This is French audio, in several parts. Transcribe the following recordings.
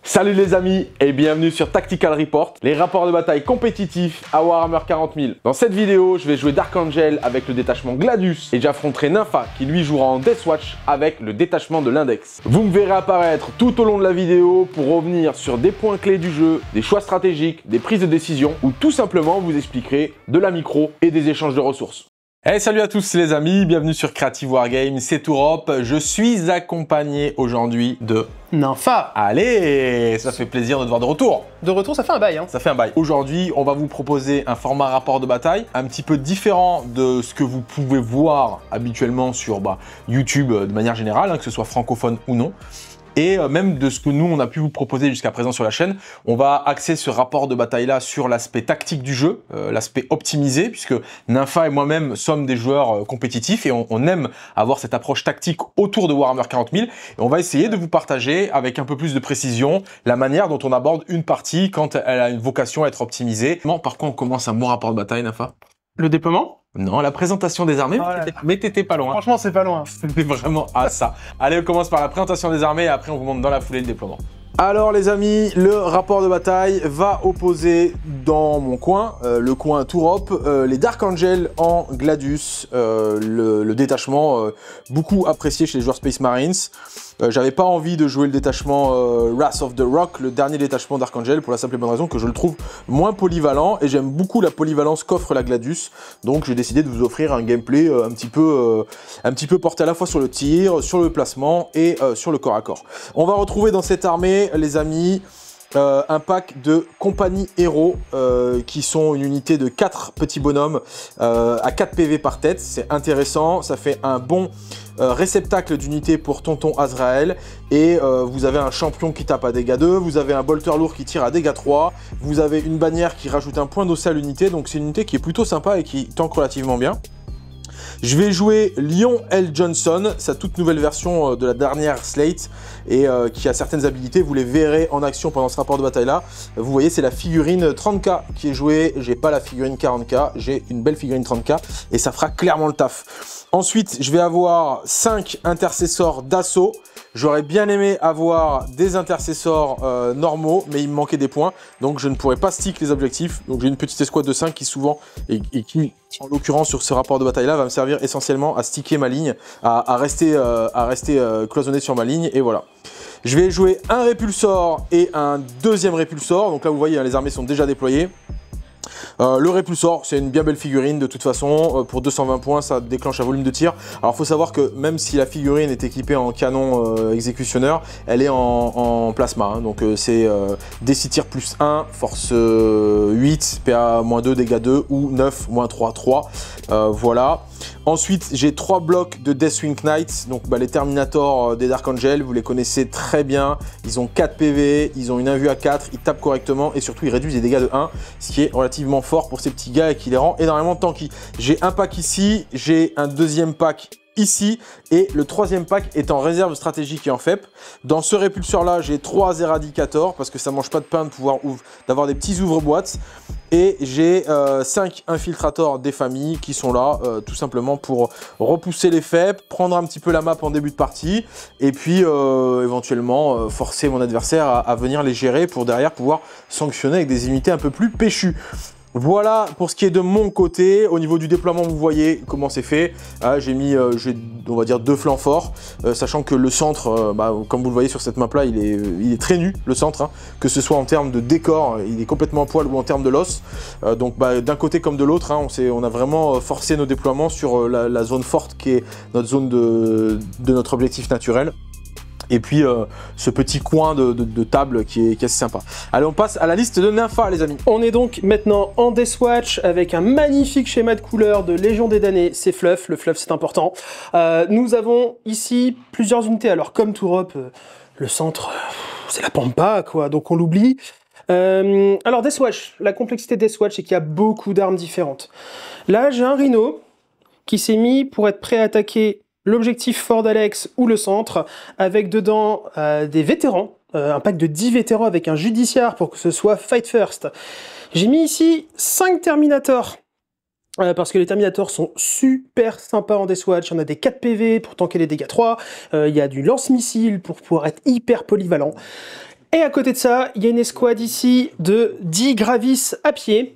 Salut les amis et bienvenue sur Tactical Report, les rapports de bataille compétitifs à Warhammer 40 000. Dans cette vidéo, je vais jouer Dark Angel avec le détachement Gladius et j'affronterai Nympha qui lui jouera en Deathwatch avec le détachement de l'Index. Vous me verrez apparaître tout au long de la vidéo pour revenir sur des points clés du jeu, des choix stratégiques, des prises de décision ou tout simplement vous expliquerai de la micro et des échanges de ressources. Hey, salut à tous les amis, bienvenue sur Creative Wargames, c'est Tourop. Je suis accompagné aujourd'hui de Nympha. Allez, ça fait plaisir de te voir de retour. De retour, ça fait un bail. Ça fait un bail. Aujourd'hui, on va vous proposer un format rapport de bataille un petit peu différent de ce que vous pouvez voir habituellement sur YouTube de manière générale, que ce soit francophone ou non. Et même de ce que nous, on a pu vous proposer jusqu'à présent sur la chaîne. On va axer ce rapport de bataille-là sur l'aspect tactique du jeu, l'aspect optimisé, puisque Nympha et moi-même sommes des joueurs compétitifs et on aime avoir cette approche tactique autour de Warhammer 40 000. Et on va essayer de vous partager avec un peu plus de précision la manière dont on aborde une partie quand elle a une vocation à être optimisée. Bon, par contre, on commence un bon rapport de bataille, Nympha? Le déploiement? Non, la présentation des armées, mais t'étais pas loin. Franchement, c'est pas loin. C'était vraiment à ça. Allez, on commence par la présentation des armées et après on vous montre dans la foulée le déploiement. Alors les amis, le rapport de bataille va opposer dans mon coin, le coin Tourop, les Dark Angel en Gladius, le détachement beaucoup apprécié chez les joueurs Space Marines. J'avais pas envie de jouer le détachement Wrath of the Rock, le dernier détachement Dark Angel, pour la simple et bonne raison que je le trouve moins polyvalent et j'aime beaucoup la polyvalence qu'offre la Gladius. Donc j'ai décidé de vous offrir un gameplay un petit peu porté à la fois sur le tir, sur le placement et sur le corps à corps. On va retrouver dans cette armée, les amis, un pack de compagnie héros qui sont une unité de 4 petits bonhommes à 4 PV par tête. C'est intéressant, ça fait un bon réceptacle d'unité pour Tonton Azrael. Et vous avez un champion qui tape à dégâts 2, vous avez un bolter lourd qui tire à dégâts 3, vous avez une bannière qui rajoute un point d'OC à l'unité, donc c'est une unité qui est plutôt sympa et qui tank relativement bien. Je vais jouer Lion L. Johnson, sa toute nouvelle version de la dernière Slate et qui a certaines habilités, vous les verrez en action pendant ce rapport de bataille là. Vous voyez, c'est la figurine 30K qui est jouée, j'ai pas la figurine 40K, j'ai une belle figurine 30K et ça fera clairement le taf. Ensuite, je vais avoir 5 intercesseurs d'assaut. J'aurais bien aimé avoir des intercesseurs normaux, mais il me manquait des points, donc je ne pourrais pas stick les objectifs. Donc j'ai une petite escouade de 5 qui souvent, et qui en l'occurrence sur ce rapport de bataille-là, va me servir essentiellement à sticker ma ligne, à rester cloisonné sur ma ligne, et voilà. Je vais jouer un répulsor et un deuxième répulsor, donc là vous voyez, les armées sont déjà déployées. Le répulsor, c'est une bien belle figurine de toute façon, pour 220 points ça déclenche un volume de tir. Alors il faut savoir que même si la figurine est équipée en canon exécutionneur, elle est en plasma, hein, donc c'est DC tir plus 1, force 8, PA-2, dégâts 2 ou 9, -3, 3, voilà. Ensuite, j'ai 3 blocs de Deathwing Knights, donc les Terminators des Dark Angel, vous les connaissez très bien. Ils ont 4 PV, ils ont une invue à 4, ils tapent correctement et surtout ils réduisent les dégâts de 1, ce qui est relativement fort pour ces petits gars et qui les rend énormément tanky. J'ai un pack ici, j'ai un deuxième pack ici et le troisième pack est en réserve stratégique et en FEP. Dans ce répulseur là, j'ai 3 Eradicators parce que ça mange pas de pain de pouvoir d'avoir des petits ouvre-boîtes. Et j'ai 5 infiltrators des familles qui sont là tout simplement pour repousser les FEP, prendre un petit peu la map en début de partie et puis éventuellement forcer mon adversaire à venir les gérer pour derrière pouvoir sanctionner avec des unités un peu plus péchues. Voilà pour ce qui est de mon côté. Au niveau du déploiement, vous voyez comment c'est fait. J'ai mis, on va dire, 2 flancs forts, sachant que le centre, comme vous le voyez sur cette map là, il est très nu, le centre, hein, que ce soit en termes de décor, il est complètement à poil, ou en termes de l'os. Donc d'un côté comme de l'autre, hein, on a vraiment forcé nos déploiements sur la zone forte qui est notre zone de notre objectif naturel. Et puis ce petit coin de table qui est assez sympa. Allez, on passe à la liste de Nympha, les amis. On est donc maintenant en Deathwatch avec un magnifique schéma de couleurs de Légion des damnés. C'est fluff, le fluff c'est important. Nous avons ici plusieurs unités. Alors comme Tourop, le centre, c'est la pampa quoi, donc on l'oublie. Alors Deathwatch, la complexité de Deathwatch c'est qu'il y a beaucoup d'armes différentes. Là j'ai un Rhino qui s'est mis pour être prêt à attaquer l'objectif Fort d'Alex ou le centre, avec dedans des vétérans, un pack de 10 vétérans avec un judiciaire pour que ce soit Fight First. J'ai mis ici 5 Terminators, parce que les Terminators sont super sympas en Deathwatch. On a des 4 PV pour tanker les dégâts 3, il y a du lance-missile pour pouvoir être hyper polyvalent. Et à côté de ça, il y a une escouade ici de 10 Gravis à pied.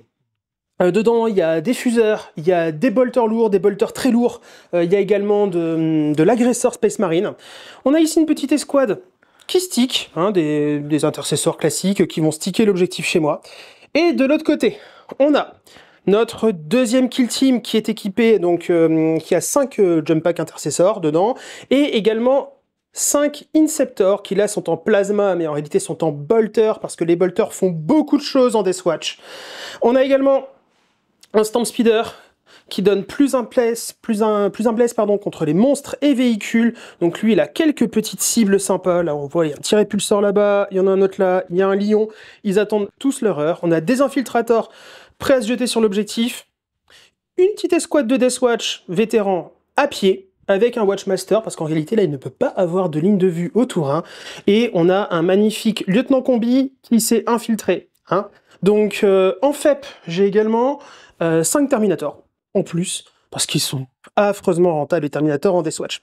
Dedans, il y a des fuseurs, il y a des bolters lourds, des bolters très lourds. Il y a également de l'agresseur Space Marine. On a ici une petite escouade qui stick, hein, des intercesseurs classiques qui vont sticker l'objectif chez moi. Et de l'autre côté, on a notre deuxième kill team qui est équipé, donc qui a 5 jump pack intercesseurs dedans, et également 5 Inceptors qui là sont en plasma, mais en réalité sont en bolter, parce que les bolters font beaucoup de choses en Deathwatch. On a également un Stamp Speeder qui donne plus un bless contre les monstres et véhicules. Donc lui, il a quelques petites cibles sympas. Là, on voit, il y a un petit répulsor là-bas, il y en a un autre là, il y a un lion. Ils attendent tous leur heure. On a des infiltrators prêts à se jeter sur l'objectif. Une petite escouade de Deathwatch vétéran à pied, avec un Watchmaster, parce qu'en réalité, là, il ne peut pas avoir de ligne de vue autour. Hein. Et on a un magnifique lieutenant combi qui s'est infiltré. Hein. Donc, en FEP, j'ai également 5 Terminators en plus, parce qu'ils sont affreusement rentables, les Terminators en Deathwatch.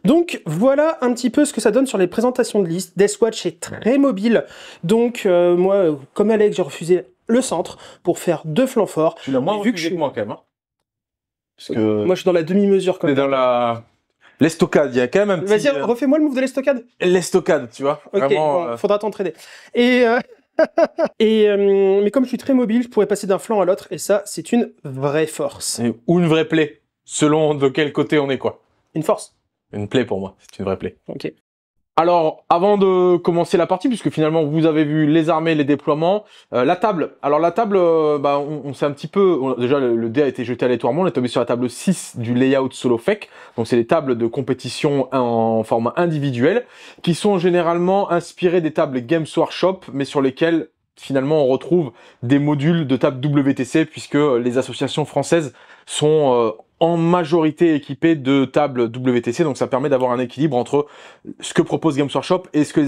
Donc, voilà un petit peu ce que ça donne sur les présentations de liste. Deathwatch est très mobile, donc moi, comme Alex, j'ai refusé le centre pour faire 2 flancs forts. Tu l'as moins refusé que moi, quand même. Hein. Parce que moi, je suis dans la demi-mesure quand même. Dans la... L'estocade, il y a quand même un petit... Vas-y, refais-moi le move de l'estocade. L'estocade, tu vois. Ok, vraiment, bon, faudra t'entraîner. Et... mais comme je suis très mobile, je pourrais passer d'un flanc à l'autre, et ça, c'est une vraie force. Ou une vraie plaie, selon de quel côté on est, quoi. Une force. Une plaie pour moi, c'est une vraie plaie. Ok. Alors, avant de commencer la partie, puisque finalement vous avez vu les armées, les déploiements, la table. Alors la table, on s'est un petit peu... déjà, le dé a été jeté aléatoirement, on est tombé sur la table 6 du layout solo fake. Donc c'est les tables de compétition en format individuel, qui sont généralement inspirées des tables Games Workshop, mais sur lesquelles finalement on retrouve des modules de table WTC, puisque les associations françaises sont... en majorité équipés de tables WTC, donc ça permet d'avoir un équilibre entre ce que propose Games Workshop et ce que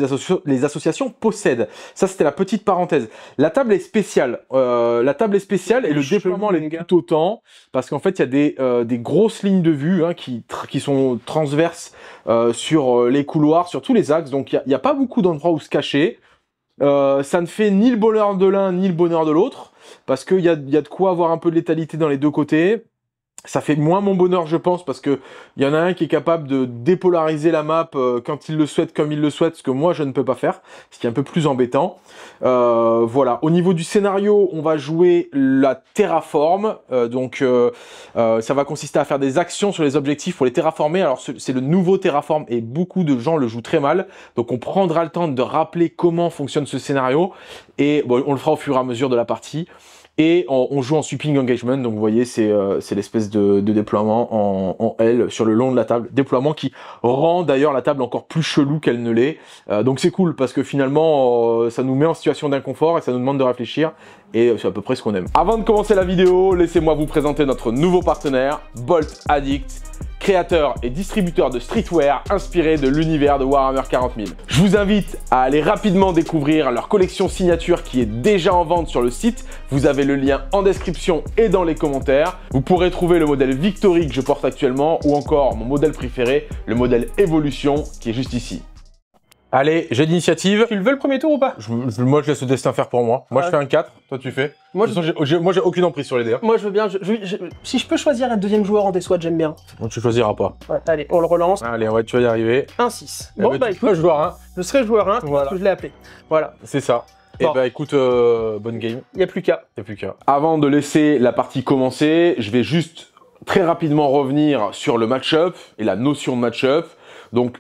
les associations possèdent. Ça, c'était la petite parenthèse. La table est spéciale. Et le déploiement est tout autant, parce qu'en fait, il y a des grosses lignes de vue hein, qui sont transverses sur les couloirs, sur tous les axes, donc il n'y a pas beaucoup d'endroits où se cacher. Ça ne fait ni le bonheur de l'un, ni le bonheur de l'autre, parce qu'il y a de quoi avoir un peu de létalité dans les deux côtés. Ça fait moins mon bonheur, je pense, parce que il y en a un qui est capable de dépolariser la map quand il le souhaite, comme il le souhaite, ce que moi je ne peux pas faire, ce qui est un peu plus embêtant. Voilà. Au niveau du scénario, on va jouer la terraforme, ça va consister à faire des actions sur les objectifs pour les terraformer. Alors c'est le nouveau terraform et beaucoup de gens le jouent très mal, donc on prendra le temps de rappeler comment fonctionne ce scénario et bon, on le fera au fur et à mesure de la partie. Et on joue en sweeping engagement, donc vous voyez, c'est l'espèce de déploiement en L sur le long de la table. Déploiement qui rend d'ailleurs la table encore plus chelou qu'elle ne l'est. Donc c'est cool, parce que finalement, ça nous met en situation d'inconfort et ça nous demande de réfléchir. Et c'est à peu près ce qu'on aime. Avant de commencer la vidéo, laissez-moi vous présenter notre nouveau partenaire, Bolt Addict, créateur et distributeur de streetwear inspiré de l'univers de Warhammer 40 000. Je vous invite à aller rapidement découvrir leur collection signature qui est déjà en vente sur le site. Vous avez le lien en description et dans les commentaires. Vous pourrez trouver le modèle Victory que je porte actuellement ou encore mon modèle préféré, le modèle Evolution qui est juste ici. Allez, j'ai d'initiative. Tu le veux le premier tour ou pas? Moi, je laisse le destin faire pour moi. Moi, je fais un 4. Toi, tu fais. Moi, j'ai aucune emprise sur les dés. Moi, je veux bien. Si je peux choisir un deuxième joueur en Deathwatch, j'aime bien. Moi, tu choisiras pas. Ouais, allez, on le relance. Allez, ouais, tu vas y arriver. 1-6. Bon, bah écoute. Joueur 1. Je serai joueur 1, voilà. parce que je l'ai appelé. Voilà. C'est ça. Bon. Et bah écoute, bonne game. Il n'y a plus qu'à. Avant de laisser la partie commencer, je vais juste très rapidement revenir sur le match-up et la notion de match-up. Donc,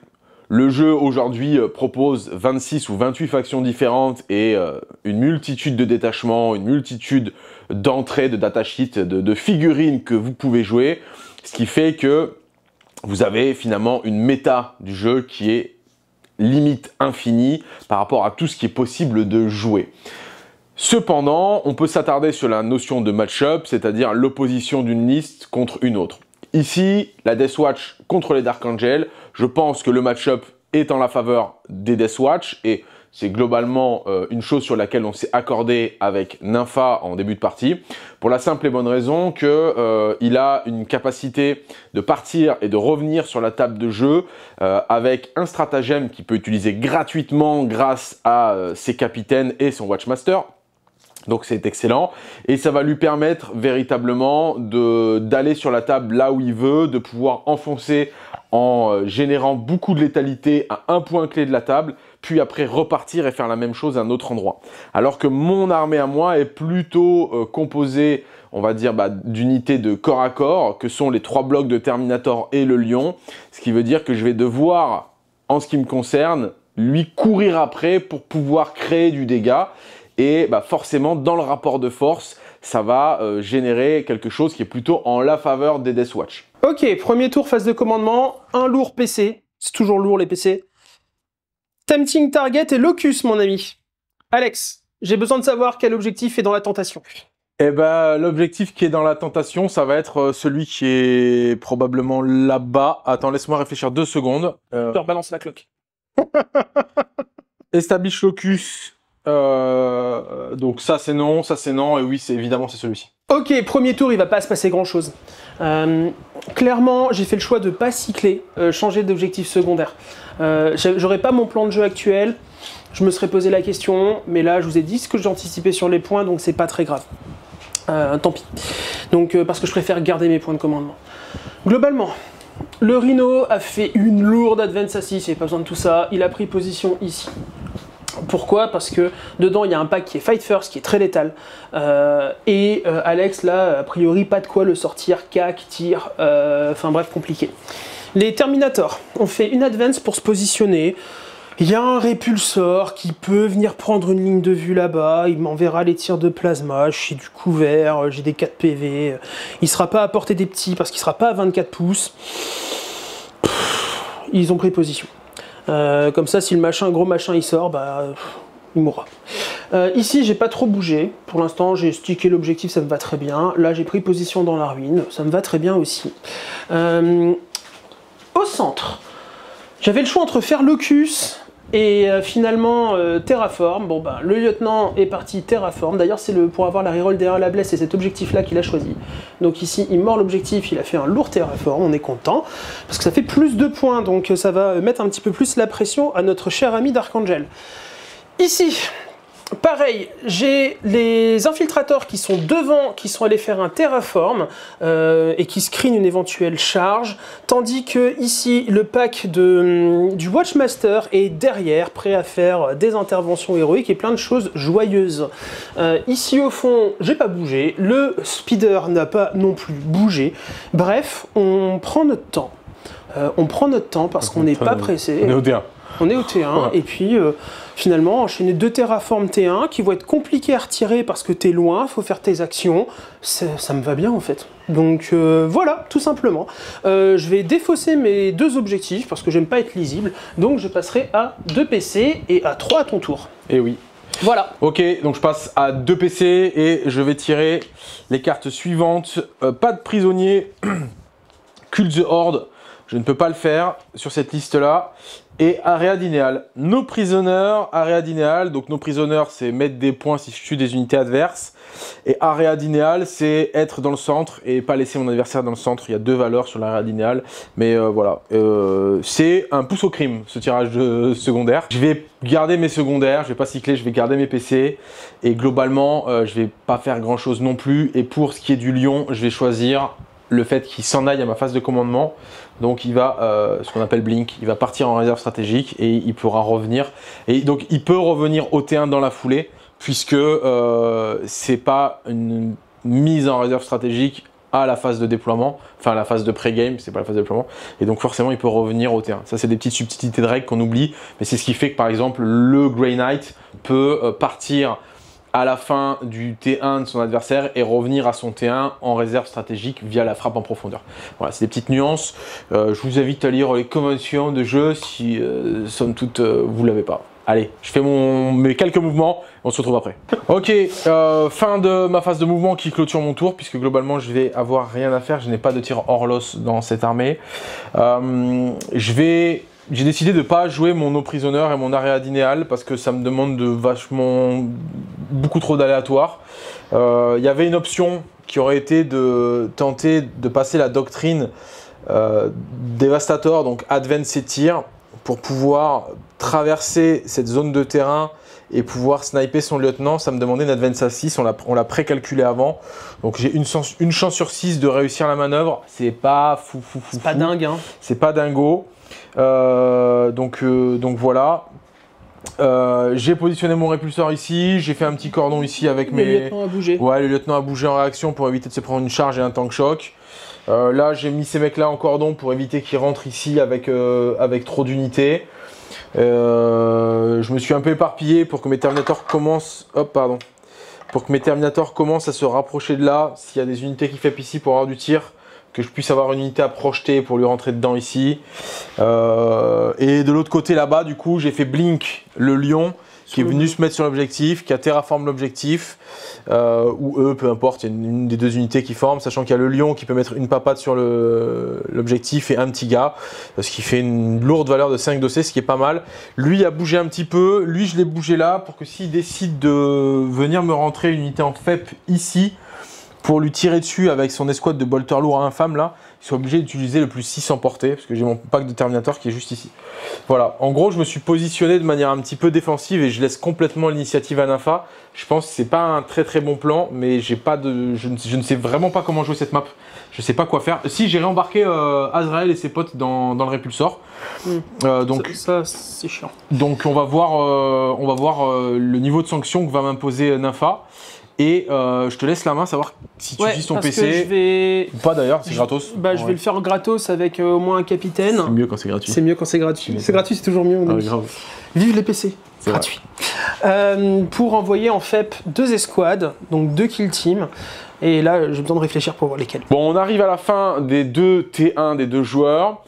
le jeu aujourd'hui propose 26 ou 28 factions différentes et une multitude de détachements, une multitude d'entrées, de datasheets, de figurines que vous pouvez jouer. Ce qui fait que vous avez finalement une méta du jeu qui est limite infinie par rapport à tout ce qui est possible de jouer. Cependant, on peut s'attarder sur la notion de match-up, c'est-à-dire l'opposition d'une liste contre une autre. Ici, la Deathwatch contre les Dark Angels, je pense que le match-up est en la faveur des Deathwatch et c'est globalement une chose sur laquelle on s'est accordé avec Nympha en début de partie, pour la simple et bonne raison que il a une capacité de partir et de revenir sur la table de jeu avec un stratagème qu'il peut utiliser gratuitement grâce à ses capitaines et son Watchmaster. Donc c'est excellent et ça va lui permettre véritablement d'aller sur la table là où il veut, de pouvoir enfoncer en générant beaucoup de létalité à un point clé de la table, puis après repartir et faire la même chose à un autre endroit. Alors que mon armée à moi est plutôt composée, on va dire, d'unités de corps à corps, que sont les 3 blocs de Terminator et le lion, ce qui veut dire que je vais devoir, en ce qui me concerne, lui courir après pour pouvoir créer du dégât. Et forcément, dans le rapport de force, ça va générer quelque chose qui est plutôt en la faveur des Deathwatch. Ok, premier tour, phase de commandement, un lourd PC, c'est toujours lourd les PC. Tempting Target et Locus, mon ami. Alex, j'ai besoin de savoir quel objectif est dans la tentation. Eh ben, l'objectif qui est dans la tentation, ça va être celui qui est probablement là-bas. Attends, laisse-moi réfléchir 2 secondes. Je rebalance la cloque. Establish Locus. Donc ça c'est non, et oui, évidemment c'est celui-ci. Ok, premier tour, il va pas se passer grand-chose. Clairement, j'ai fait le choix de pas cycler, changer d'objectif secondaire. J'aurais pas mon plan de jeu actuel, je me serais posé la question, mais là je vous ai dit ce que j'anticipais sur les points, donc c'est pas très grave. Tant pis. Donc parce que je préfère garder mes points de commandement. Globalement, le Rhino a fait une lourde advance à 6, il n'y a pas besoin de tout ça, il a pris position ici. Pourquoi? Parce que dedans il y a un pack qui est Fight First, qui est très létal. Alex là, a priori pas de quoi le sortir, cac, tir, enfin bref, compliqué. Les Terminators ont fait une advance pour se positionner. Il y a un répulsor qui peut venir prendre une ligne de vue là-bas, il m'enverra les tirs de plasma, j'ai du couvert, j'ai des 4 PV, il sera pas à portée des petits parce qu'il sera pas à 24 pouces. Ils ont pris position. Comme ça, si le machin, gros machin, il sort, il mourra. Ici, j'ai pas trop bougé. Pour l'instant, j'ai stické l'objectif, ça me va très bien. Là, j'ai pris position dans la ruine, ça me va très bien aussi. Au centre, j'avais le choix entre faire Locus et finalement Terraform. Bon, le lieutenant est parti Terraform. D'ailleurs, c'est pour avoir la reroll derrière la blesse, c'est cet objectif-là qu'il a choisi. Donc ici, il mord l'objectif, il a fait un lourd Terraform, on est content, parce que ça fait plus de points, donc ça va mettre un petit peu plus la pression à notre cher ami d'Archangel. Ici, pareil, j'ai les infiltrateurs qui sont devant, qui sont allés faire un terraform et qui screenent une éventuelle charge, tandis que ici, le pack du Watchmaster est derrière, prêt à faire des interventions héroïques et plein de choses joyeuses. Ici, au fond, j'ai pas bougé, le speeder n'a pas non plus bougé. Bref, on prend notre temps. On prend notre temps parce qu'on n'est pas pressé. On est au T1. On est au T1, ouais. Et puis finalement enchaîner 2 terraforms T1 qui vont être compliqués à retirer parce que t'es loin, faut faire tes actions, ça me va bien en fait. Donc voilà, tout simplement. Je vais défausser mes 2 objectifs parce que j'aime pas être lisible, donc je passerai à 2 PC et à 3 à ton tour. Et oui. Voilà. Ok, donc je passe à 2 PC et je vais tirer les cartes suivantes. Pas de prisonnier, Cult the Horde, je ne peux pas le faire sur cette liste-là. Et Area d'Inéal. Nos prisonneurs, Area d'Inéal, donc nos prisonneurs, c'est mettre des points si je tue des unités adverses. Et Area d'Inéal, c'est être dans le centre et pas laisser mon adversaire dans le centre. Il y a 2 valeurs sur l'Area d'Inéal. Mais voilà, c'est un pouce au crime, ce tirage de secondaire. Je vais garder mes secondaires, je vais pas cycler, je vais garder mes PC. Et globalement, je vais pas faire grand chose non plus. Et pour ce qui est du lion, je vais choisir le fait qu'il s'en aille à ma phase de commandement. Donc il va, ce qu'on appelle blink, il va partir en réserve stratégique et il pourra revenir. Et donc il peut revenir au T1 dans la foulée, puisque c'est pas une mise en réserve stratégique à la phase de déploiement, enfin à la phase de pré-game, c'est pas la phase de déploiement. Et donc forcément il peut revenir au T1. Ça c'est des petites subtilités de règles qu'on oublie, mais c'est ce qui fait que par exemple le Grey Knight peut partir à la fin du T1 de son adversaire et revenir à son T1 en réserve stratégique via la frappe en profondeur. Voilà, c'est des petites nuances. Je vous invite à lire les conventions de jeu si, somme toute, vous ne l'avez pas. Allez, je fais mes quelques mouvements, on se retrouve après. Ok, fin de ma phase de mouvement qui clôture mon tour, puisque globalement je vais avoir rien à faire, je n'ai pas de tir Orlos dans cette armée. Je vais j'ai décidé de ne pas jouer mon No-Prisoner et mon Areadineal parce que ça me demande beaucoup trop d'aléatoires. Il y avait une option qui aurait été de tenter de passer la doctrine Devastator, donc Advance et tir, pour pouvoir traverser cette zone de terrain et pouvoir sniper son lieutenant. Ça me demandait une Advance à 6, on l'a précalculé avant. Donc j'ai une chance sur 6 de réussir la manœuvre. C'est pas fou. C'est pas dingue, hein. C'est pas dingo. Donc voilà. J'ai positionné mon répulseur ici, j'ai fait un petit cordon ici avec Le lieutenant a bougé. Ouais, le lieutenant a bougé en réaction pour éviter de se prendre une charge et un tank choc. Là, j'ai mis ces mecs-là en cordon pour éviter qu'ils rentrent ici avec trop d'unités. Je me suis un peu éparpillé pour que mes Terminators commencent... Pour que mes Terminators commencent à se rapprocher de là. S'il y a des unités qui fait ici pour avoir du tir, que je puisse avoir une unité à projeter pour lui rentrer dedans ici. Et de l'autre côté là-bas, du coup, j'ai fait blink le lion qui est venu se mettre sur l'objectif, qui a terraform l'objectif, ou eux, peu importe, il y a une des deux unités qui forment, sachant qu'il y a le lion qui peut mettre une papade sur l'objectif et un petit gars, ce qui fait une lourde valeur de 5 dossiers, ce qui est pas mal. Lui a bougé un petit peu, lui je l'ai bougé là pour que s'il décide de venir me rentrer une unité en FEP ici, pour lui tirer dessus avec son escouade de bolters lourds infâme là, il soit obligé d'utiliser le plus 6 en portée, parce que j'ai mon pack de Terminator qui est juste ici. Voilà, en gros je me suis positionné de manière un petit peu défensive et je laisse complètement l'initiative à Nympha. Je pense que c'est pas un très bon plan, mais j'ai pas de, je ne sais vraiment pas comment jouer cette map. Je sais pas quoi faire. Si, j'ai réembarqué Azrael et ses potes dans le répulsor. Donc ça c'est chiant. Donc on va voir le niveau de sanction que va m'imposer Nympha. Et je te laisse la main, savoir si tu utilises ton PC ou pas d'ailleurs, c'est gratos. Bah, je vais le faire gratos avec au moins un capitaine. C'est mieux quand c'est gratuit. C'est mieux quand c'est gratuit. C'est gratuit, c'est toujours mieux. Grave. Vive les PC, gratuit. Pour envoyer en FEP 2 escouades, donc 2 kill teams. Et là, j'ai besoin de réfléchir pour voir lesquels. Bon, on arrive à la fin des 2 T1 des 2 joueurs.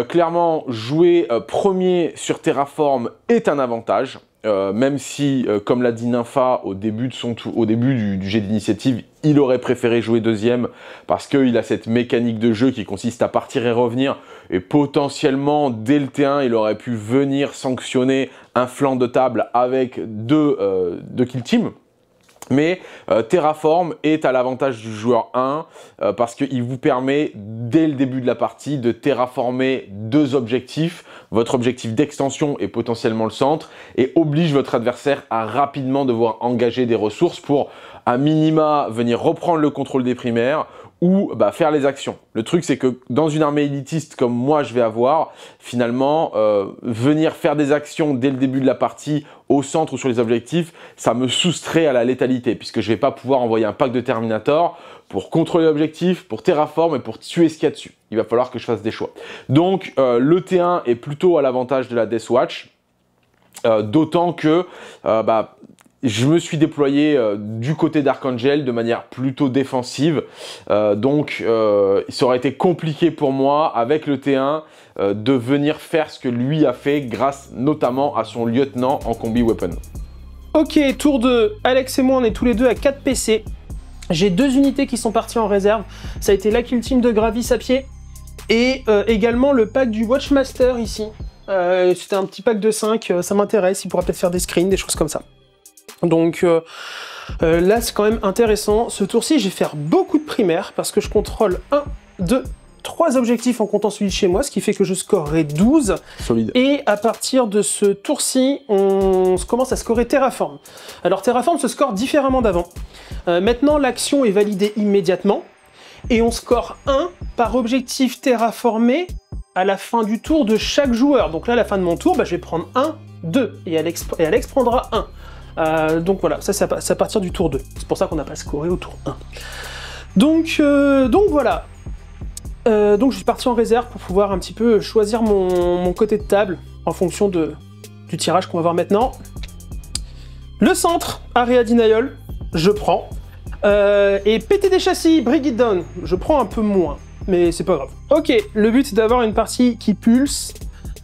Clairement, jouer premier sur Terraform est un avantage. Même si, comme l'a dit Nympha au début du jet d'initiative, il aurait préféré jouer deuxième parce qu'il a cette mécanique de jeu qui consiste à partir et revenir et potentiellement dès le T1 il aurait pu venir sanctionner un flanc de table avec deux kill teams. Mais Terraform est à l'avantage du joueur 1 parce qu'il vous permet, dès le début de la partie, de terraformer 2 objectifs, votre objectif d'extension et potentiellement le centre, et oblige votre adversaire à rapidement devoir engager des ressources pour, à minima, venir reprendre le contrôle des primaires ou faire les actions. Le truc, c'est que dans une armée élitiste comme moi je vais avoir, finalement, venir faire des actions dès le début de la partie au centre ou sur les objectifs, ça me soustrait à la létalité, puisque je ne vais pas pouvoir envoyer un pack de Terminator pour contrôler l'objectif, pour terraform et pour tuer ce qu'il y a dessus. Il va falloir que je fasse des choix. Donc, le T1 est plutôt à l'avantage de la Deathwatch, d'autant que je me suis déployé du côté d'Archangel de manière plutôt défensive. Donc, ça aurait été compliqué pour moi, avec le T1, de venir faire ce que lui a fait grâce notamment à son lieutenant en combi weapon. Ok, tour 2. Alex et moi, on est tous les deux à 4 PC. J'ai 2 unités qui sont parties en réserve. Ça a été la kill team de Gravis à pied et également le pack du Watchmaster ici. C'était un petit pack de 5, ça m'intéresse. Il pourra peut-être faire des screens, des choses comme ça. Donc là, c'est quand même intéressant. Ce tour-ci, je vais faire beaucoup de primaires parce que je contrôle 1, 2, 3 objectifs en comptant celui de chez moi, ce qui fait que je scorerai 12. Solide. Et à partir de ce tour-ci, on commence à scorer Terraform. Alors Terraform se score différemment d'avant. Maintenant, l'action est validée immédiatement et on score 1 par objectif terraformé à la fin du tour de chaque joueur. Donc là, à la fin de mon tour, je vais prendre 1, 2 et Alex prendra 1. Donc voilà, ça c'est à partir du tour 2. C'est pour ça qu'on n'a pas scoré au tour 1. Donc voilà. Donc je suis parti en réserve pour pouvoir un petit peu choisir mon côté de table en fonction du tirage qu'on va voir maintenant. Le centre, Area Denial, je prends. Et péter des châssis, Bring It Down, je prends un peu moins, mais c'est pas grave. Ok, le but c'est d'avoir une partie qui pulse.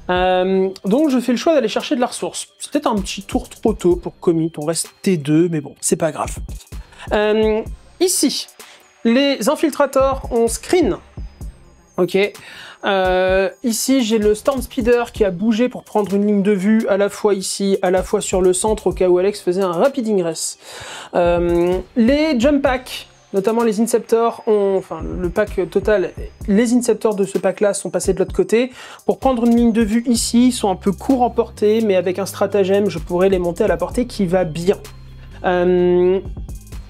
Donc je fais le choix d'aller chercher de la ressource. C'est peut-être un petit tour trop tôt pour commit, on reste T2, mais bon, c'est pas grave. Ici, les infiltrators ont screen. Ok. Ici, j'ai le Storm Speeder qui a bougé pour prendre une ligne de vue à la fois ici, à la fois sur le centre, au cas où Alex faisait un rapid ingress. Les Jump Packs, notamment les Inceptors, enfin le pack total, les Inceptors de ce pack-là sont passés de l'autre côté. Pour prendre une ligne de vue ici, ils sont un peu courts en portée, mais avec un stratagème, je pourrais les monter à la portée qui va bien.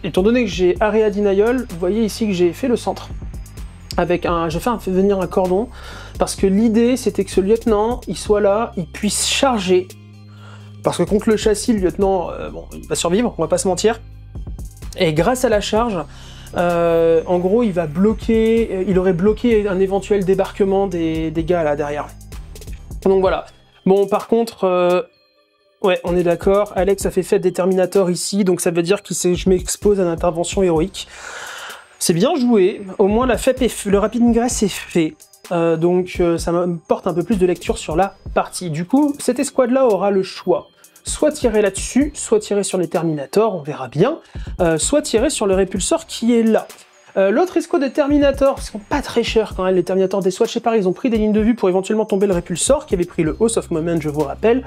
Étant donné que j'ai Area Denial, vous voyez ici que j'ai fait le centre. J'ai fait venir un cordon, parce que l'idée c'était que ce lieutenant, il soit là, il puisse charger. Parce que contre le châssis, le lieutenant, il va survivre, on va pas se mentir. Et grâce à la charge, en gros, il aurait bloqué un éventuel débarquement des gars là derrière. Donc voilà. Bon, par contre, ouais, on est d'accord, Alex a fait des Terminators ici, donc ça veut dire que je m'expose à une intervention héroïque. C'est bien joué, au moins le rapid ingress est fait, donc ça me porte un peu plus de lecture sur la partie. Du coup, cette escouade-là aura le choix, soit tirer là-dessus, soit tirer sur les Terminators, on verra bien, soit tirer sur le répulsor qui est là. L'autre escouade de Terminators, ils sont pas très chers quand même, les Terminators des SWAT, je sais pas, ils ont pris des lignes de vue pour éventuellement tomber le répulsor, qui avait pris le House of Moment, je vous rappelle,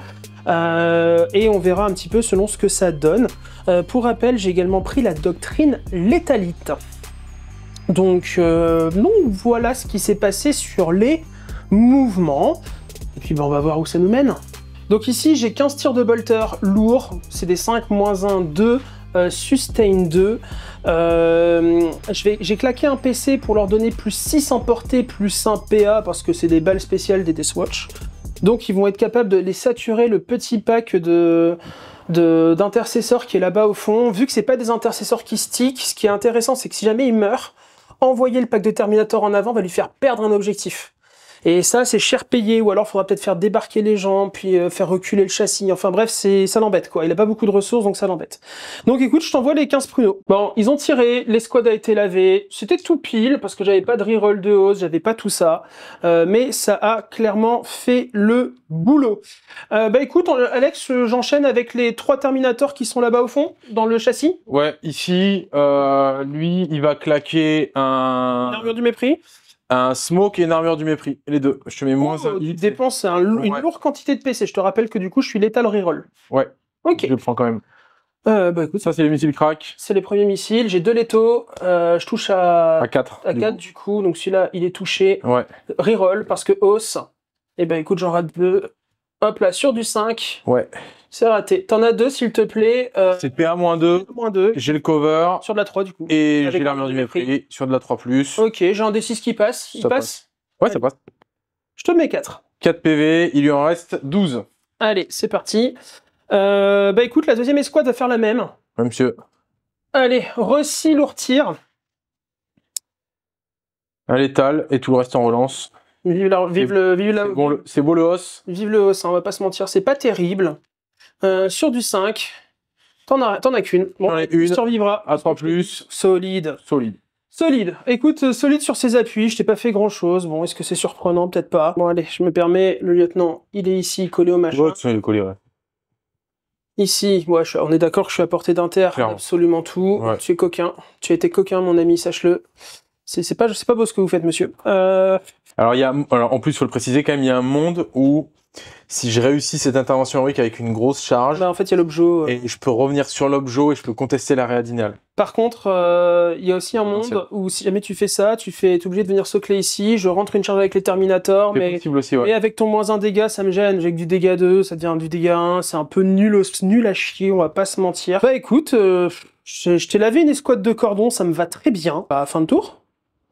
et on verra un petit peu selon ce que ça donne. Pour rappel, j'ai également pris la doctrine létalite. Donc, voilà ce qui s'est passé sur les mouvements. Et puis, on va voir où ça nous mène. Donc ici, j'ai 15 tirs de bolter lourds. C'est des 5, -1, 2, sustain 2. J'ai claqué un PC pour leur donner plus 6 en portée, plus 1 PA, parce que c'est des balles spéciales des Deathwatch. Donc, ils vont être capables de les saturer le petit pack d'intercesseurs qui est là-bas au fond. Vu que c'est pas des intercesseurs qui stick, ce qui est intéressant, c'est que si jamais il meurt, envoyer le pack de Terminator en avant va lui faire perdre un objectif. Et ça, c'est cher payé, ou alors il faudra peut-être faire débarquer les gens, puis faire reculer le châssis. Enfin bref, ça l'embête, quoi. Il a pas beaucoup de ressources, donc ça l'embête. Donc écoute, je t'envoie les 15 pruneaux. Bon, ils ont tiré, l'escouade a été lavée. C'était tout pile, parce que j'avais pas de reroll de hausse, j'avais pas tout ça. Mais ça a clairement fait le boulot. Écoute, Alex, j'enchaîne avec les 3 Terminators qui sont là-bas au fond, dans le châssis. Ouais, ici, lui, il va claquer Une armure du mépris. Un smoke et une armure du mépris, les deux. Je te mets moins un hit. Tu dépenses une lourde quantité de PC. Je te rappelle que du coup, je suis létal reroll. Ouais. Ok. Je le prends quand même. Écoute, ça, c'est les missiles crack. C'est les premiers missiles. J'ai 2 létaux. Je touche à 4. À 4 du coup. Donc celui-là, il est touché. Ouais. Reroll parce que hausse. Et écoute, j'en rate 2. Hop là, sur du 5. Ouais. C'est raté. T'en as 2, s'il te plaît. C'est PA-2. -2. J'ai le cover. Sur de la 3, du coup. Et j'ai l'armure du mépris. Sur de la 3+. Ok, j'ai un D6 qui passe. Il passe. Ouais, allez. ça passe. Je te mets 4. 4 PV, il lui en reste 12. Allez, c'est parti. Écoute, la deuxième escouade va faire la même. Ouais, monsieur. Allez, re-6 lourds tirs. Un létal, et tout le reste en relance. C'est beau le os. Vive le os, hein, on va pas se mentir, c'est pas terrible. Sur du 5, t'en as qu'une. Bon, j'en ai une. Survivra. À 3+. Solide. Solide. Écoute, solide sur ses appuis, je t'ai pas fait grand chose. Bon, est-ce que c'est surprenant? Peut-être pas. Bon, allez, je me permets, le lieutenant, il est ici, collé au machin. Ouais, il est collé, ouais. Ici, ouais, on est d'accord que je suis à portée d'inter, absolument tout. Ouais. Tu es coquin. Tu as été coquin, mon ami, sache-le. C'est pas beau ce que vous faites, monsieur. Alors, en plus, il faut le préciser quand même, il y a un monde où, si je réussis cette intervention héroïque avec une grosse charge, en fait, il y a l'objo. Et je peux revenir sur l'objo et je peux contester l'area denial. Par contre, il y a aussi un monde où, si jamais tu fais ça, tu es obligé de venir socler ici. Je rentre une charge avec les Terminators, mais aussi, ouais. Et avec ton -1 dégâts, ça me gêne. J'ai que du dégât 2, ça devient du dégât 1. C'est un peu nul à chier, on va pas se mentir. Écoute, je t'ai lavé une escouade de cordons, ça me va très bien. Fin de tour.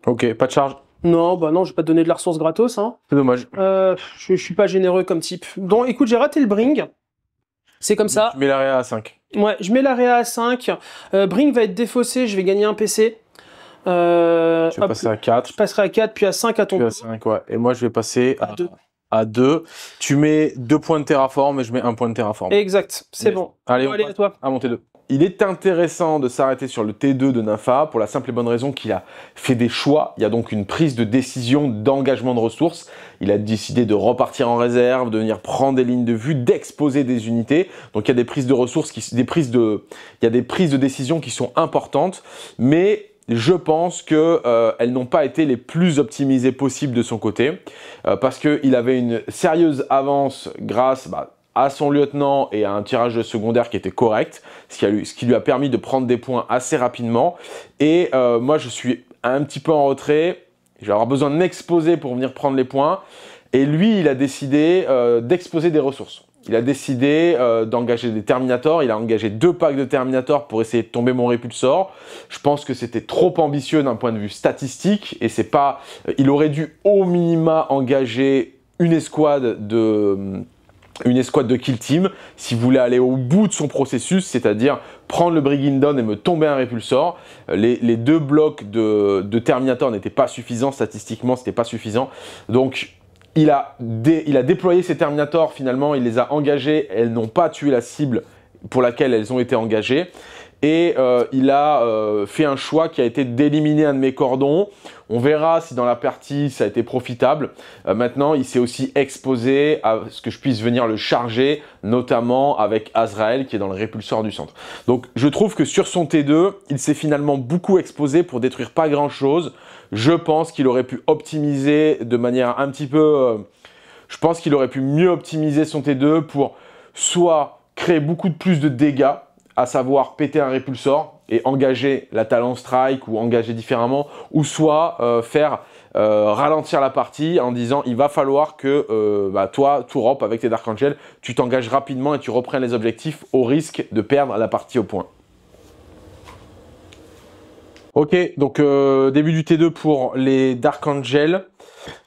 Ok, pas de charge. Non, non, je vais pas te donner de la ressource gratos, hein. C'est dommage. Je suis pas généreux comme type. Donc, écoute, j'ai raté le bring. C'est comme ça. Je mets l'area à 5. Ouais, je mets l'area à 5. Bring va être défaussé, je vais gagner un PC. Je vais passer à 4. Je passerai à 4, puis à 5 à ton tour. Puis à 5, ouais. Et moi, je vais passer à 2. Tu mets 2 points de terraform et je mets 1 point de terraform. Exact, c'est bon. Allez, allez à toi. À mon T2. Il est intéressant de s'arrêter sur le T2 de Nympha pour la simple et bonne raison qu'il a fait des choix. Il y a donc une prise de décision d'engagement de ressources. Il a décidé de repartir en réserve, de venir prendre des lignes de vue, d'exposer des unités. Donc il y a des prises de ressources, il y a des prises de décision qui sont importantes, mais je pense qu'elles n'ont pas été les plus optimisées possibles de son côté, parce qu'il avait une sérieuse avance grâce à son lieutenant et à un tirage de secondaire qui était correct, ce qui lui a permis de prendre des points assez rapidement. Et moi, je suis un petit peu en retrait, je vais avoir besoin de m'exposer pour venir prendre les points. Et lui, il a décidé d'exposer des ressources. Il a décidé d'engager des Terminators. Il a engagé 2 packs de Terminators pour essayer de tomber mon Répulsor. Je pense que c'était trop ambitieux d'un point de vue statistique. Et c'est pas. Il aurait dû au minima engager une escouade de kill team s'il voulait aller au bout de son processus, c'est-à-dire prendre le Brigandon et me tomber un Répulsor. Les 2 blocs de Terminator n'étaient pas suffisants. Statistiquement, c'était pas suffisant. Donc, il a déployé ses Terminators, finalement, il les a engagés, elles n'ont pas tué la cible pour laquelle elles ont été engagées. Et il a fait un choix qui a été d'éliminer un de mes cordons. On verra si dans la partie ça a été profitable. Maintenant, il s'est aussi exposé à ce que je puisse venir le charger, notamment avec Azrael qui est dans le répulsor du centre. Donc je trouve que sur son T2, il s'est finalement beaucoup exposé pour détruire pas grand chose. Je pense qu'il aurait pu optimiser de manière un petit peu... je pense qu'il aurait pu mieux optimiser son T2 pour soit créer beaucoup de plus de dégâts, à savoir péter un répulsor et engager la Talon Strike ou engager différemment, ou soit faire ralentir la partie en disant il va falloir que toi, Tourop, avec tes Dark Angel, tu t'engages rapidement et tu reprennes les objectifs au risque de perdre la partie au point. Ok, donc début du T2 pour les Dark Angel.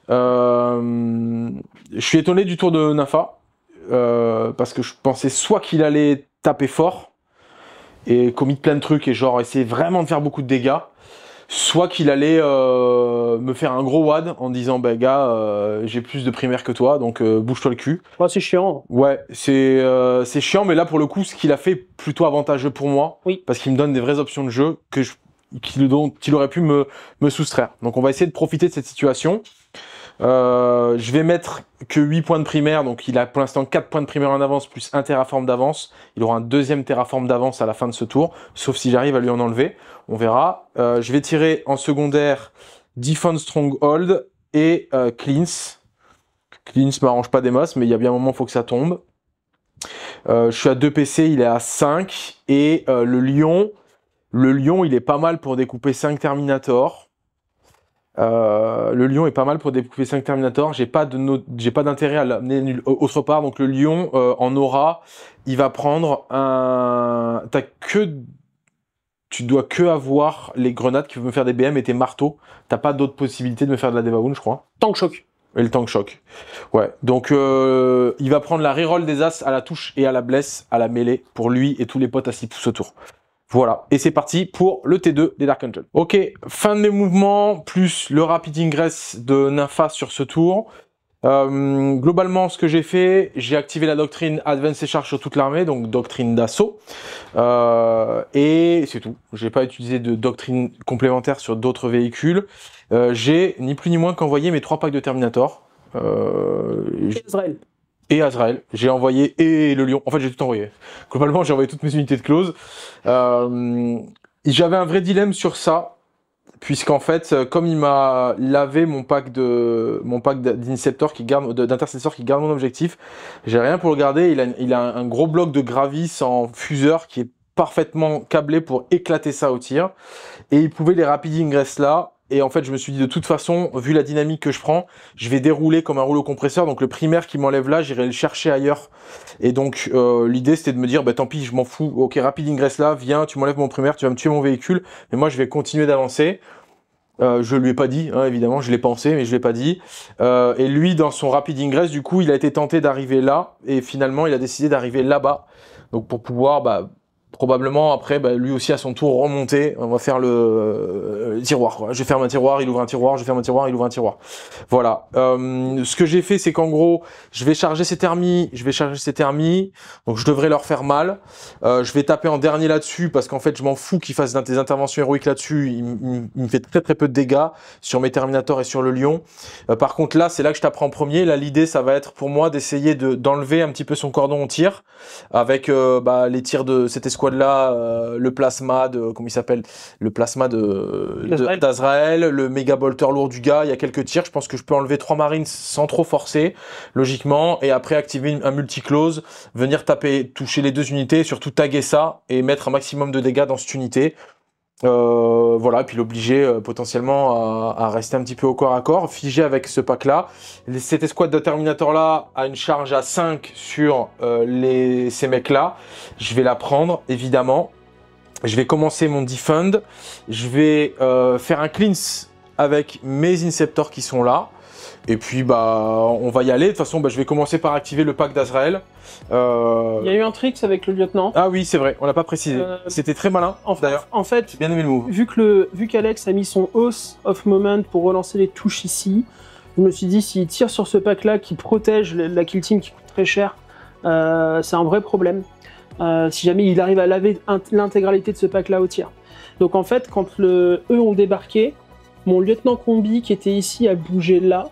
Je suis étonné du tour de Nympha, parce que je pensais soit qu'il allait taper fort, et commit plein de trucs et genre essayer vraiment de faire beaucoup de dégâts, soit qu'il allait me faire un gros wad en disant bah gars j'ai plus de primaire que toi donc bouge-toi le cul. Ouais, c'est chiant. Ouais, c'est chiant, mais là pour le coup ce qu'il a fait plutôt avantageux pour moi, oui, parce qu'il me donne des vraies options de jeu dont il aurait pu me soustraire. Donc on va essayer de profiter de cette situation. Je vais mettre que 8 points de primaire, donc il a pour l'instant 4 points de primaire en avance plus un terraform d'avance. Il aura un deuxième terraform d'avance à la fin de ce tour, sauf si j'arrive à lui en enlever, on verra. Je vais tirer en secondaire Defense Stronghold et Cleanse. Cleanse m'arrange pas des masses, mais il y a bien un moment, il faut que ça tombe. Je suis à 2 PC, il est à 5, et le lion, il est pas mal pour découper 5 Terminators. Le lion est pas mal pour découper 5 Terminators. J'ai pas d'intérêt à l'amener autre part. Donc le lion en aura, il va prendre un... Tu dois que avoir les grenades qui peuvent me faire des BM et tes marteaux. T'as pas d'autre possibilité de me faire de la Devawound, je crois. Tank Shock. Et le Tank Shock. Ouais. Donc il va prendre la reroll des As à la touche et à la blesse, à la mêlée, pour lui et tous les potes à 6 pouces autour. Voilà, et c'est parti pour le T2 des Dark Angel. Ok, fin de mes mouvements, plus le Rapid Ingress de Nympha sur ce tour. Globalement, ce que j'ai fait, j'ai activé la doctrine Advance et Charge sur toute l'armée, donc doctrine d'assaut. Et c'est tout. J'ai pas utilisé de doctrine complémentaire sur d'autres véhicules. J'ai ni plus ni moins qu'envoyé mes 3 packs de Terminator. Israël. Et Azrael, j'ai envoyé, et le lion, en fait j'ai tout envoyé. Globalement j'ai envoyé toutes mes unités de close. J'avais un vrai dilemme sur ça, puisqu'en fait, comme il m'a lavé mon pack d'interceptor qui garde mon objectif, j'ai rien pour le garder. Il a un gros bloc de Gravis en fuseur qui est parfaitement câblé pour éclater ça au tir. Et il pouvait les Rapid Ingress là. Et en fait, je me suis dit, de toute façon, vu la dynamique que je prends, je vais dérouler comme un rouleau compresseur. Donc, le primaire qui m'enlève là, j'irai le chercher ailleurs. Et donc, l'idée, c'était de me dire, bah, tant pis, je m'en fous. Ok, Rapid Ingress là, viens, tu m'enlèves mon primaire, tu vas me tuer mon véhicule. Mais moi, je vais continuer d'avancer. Je lui ai pas dit, hein, évidemment, je l'ai pensé, mais je l'ai pas dit. Et lui, dans son Rapid Ingress, du coup, il a été tenté d'arriver là. Et finalement, il a décidé d'arriver là-bas. Donc, pour pouvoir... probablement après lui aussi à son tour remonter, on va faire le tiroir quoi. Je ferme un tiroir, il ouvre un tiroir, je ferme un tiroir, il ouvre un tiroir. Voilà. Ce que j'ai fait c'est qu'en gros je vais charger ces thermies, donc je devrais leur faire mal. Je vais taper en dernier là-dessus parce qu'en fait je m'en fous qu'il fasse des interventions héroïques là-dessus, il me fait très peu de dégâts sur mes Terminators et sur le lion. Par contre là c'est là que je taperai en premier. Là l'idée ça va être pour moi d'essayer d'enlever un petit peu son cordon au tir avec les tirs de cette escouade escouade-là, le plasma de, comment il s'appelle, le plasma d'Azrael, le méga bolter lourd du gars, il y a quelques tirs, je pense que je peux enlever 3 marines sans trop forcer, logiquement, et après activer un multi-close, venir taper, toucher les 2 unités, surtout taguer ça, et mettre un maximum de dégâts dans cette unité. Voilà, et puis l'obliger potentiellement à rester un petit peu au corps à corps, figé avec ce pack-là. Cette escouade de Terminator-là a une charge à 5 sur ces mecs-là. Je vais la prendre, évidemment. Je vais commencer mon defend. Je vais faire un cleanse avec mes Inceptors qui sont là. Et puis, bah, on va y aller. De toute façon, bah, je vais commencer par activer le pack d'Azrael. Il y a eu un trick avec le lieutenant. Ah oui, c'est vrai, on l'a pas précisé. C'était très malin, d'ailleurs. En fait, j'ai bien aimé le move. Vu qu'Alex a mis son Oath of Moment pour relancer les touches ici, je me suis dit, s'il tire sur ce pack-là qui protège la kill team qui coûte très cher, c'est un vrai problème. Si jamais il arrive à laver l'intégralité de ce pack-là au tir. Donc en fait, quand eux ont débarqué, mon lieutenant combi qui était ici a bougé là,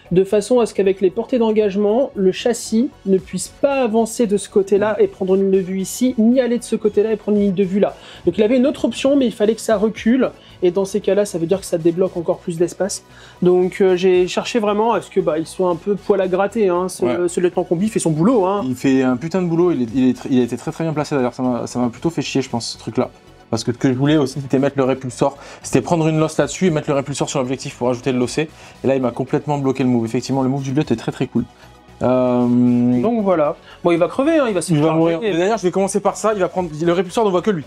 de façon à ce qu'avec les portées d'engagement, le châssis ne puisse pas avancer de ce côté-là et prendre une ligne de vue ici, ni aller de ce côté-là et prendre une ligne de vue là. Donc il avait une autre option, mais il fallait que ça recule, et dans ces cas-là, ça veut dire que ça débloque encore plus d'espace. Donc j'ai cherché vraiment à ce que il soit un peu poil à gratter, hein, ce lieutenant combi fait son boulot. Hein. Il fait un putain de boulot, il a été très bien placé d'ailleurs, ça m'a plutôt fait chier je pense ce truc-là. Parce que ce que je voulais aussi, c'était mettre le répulsor. C'était prendre une loss là-dessus et mettre le répulsor sur l'objectif pour ajouter le lossé. Et là, il m'a complètement bloqué le move. Effectivement, le move du lieutenant est très cool. Donc voilà. Bon, il va crever, hein, il va mourir. D'ailleurs, je vais commencer par ça. Il va prendre le répulsor, on ne voit que lui.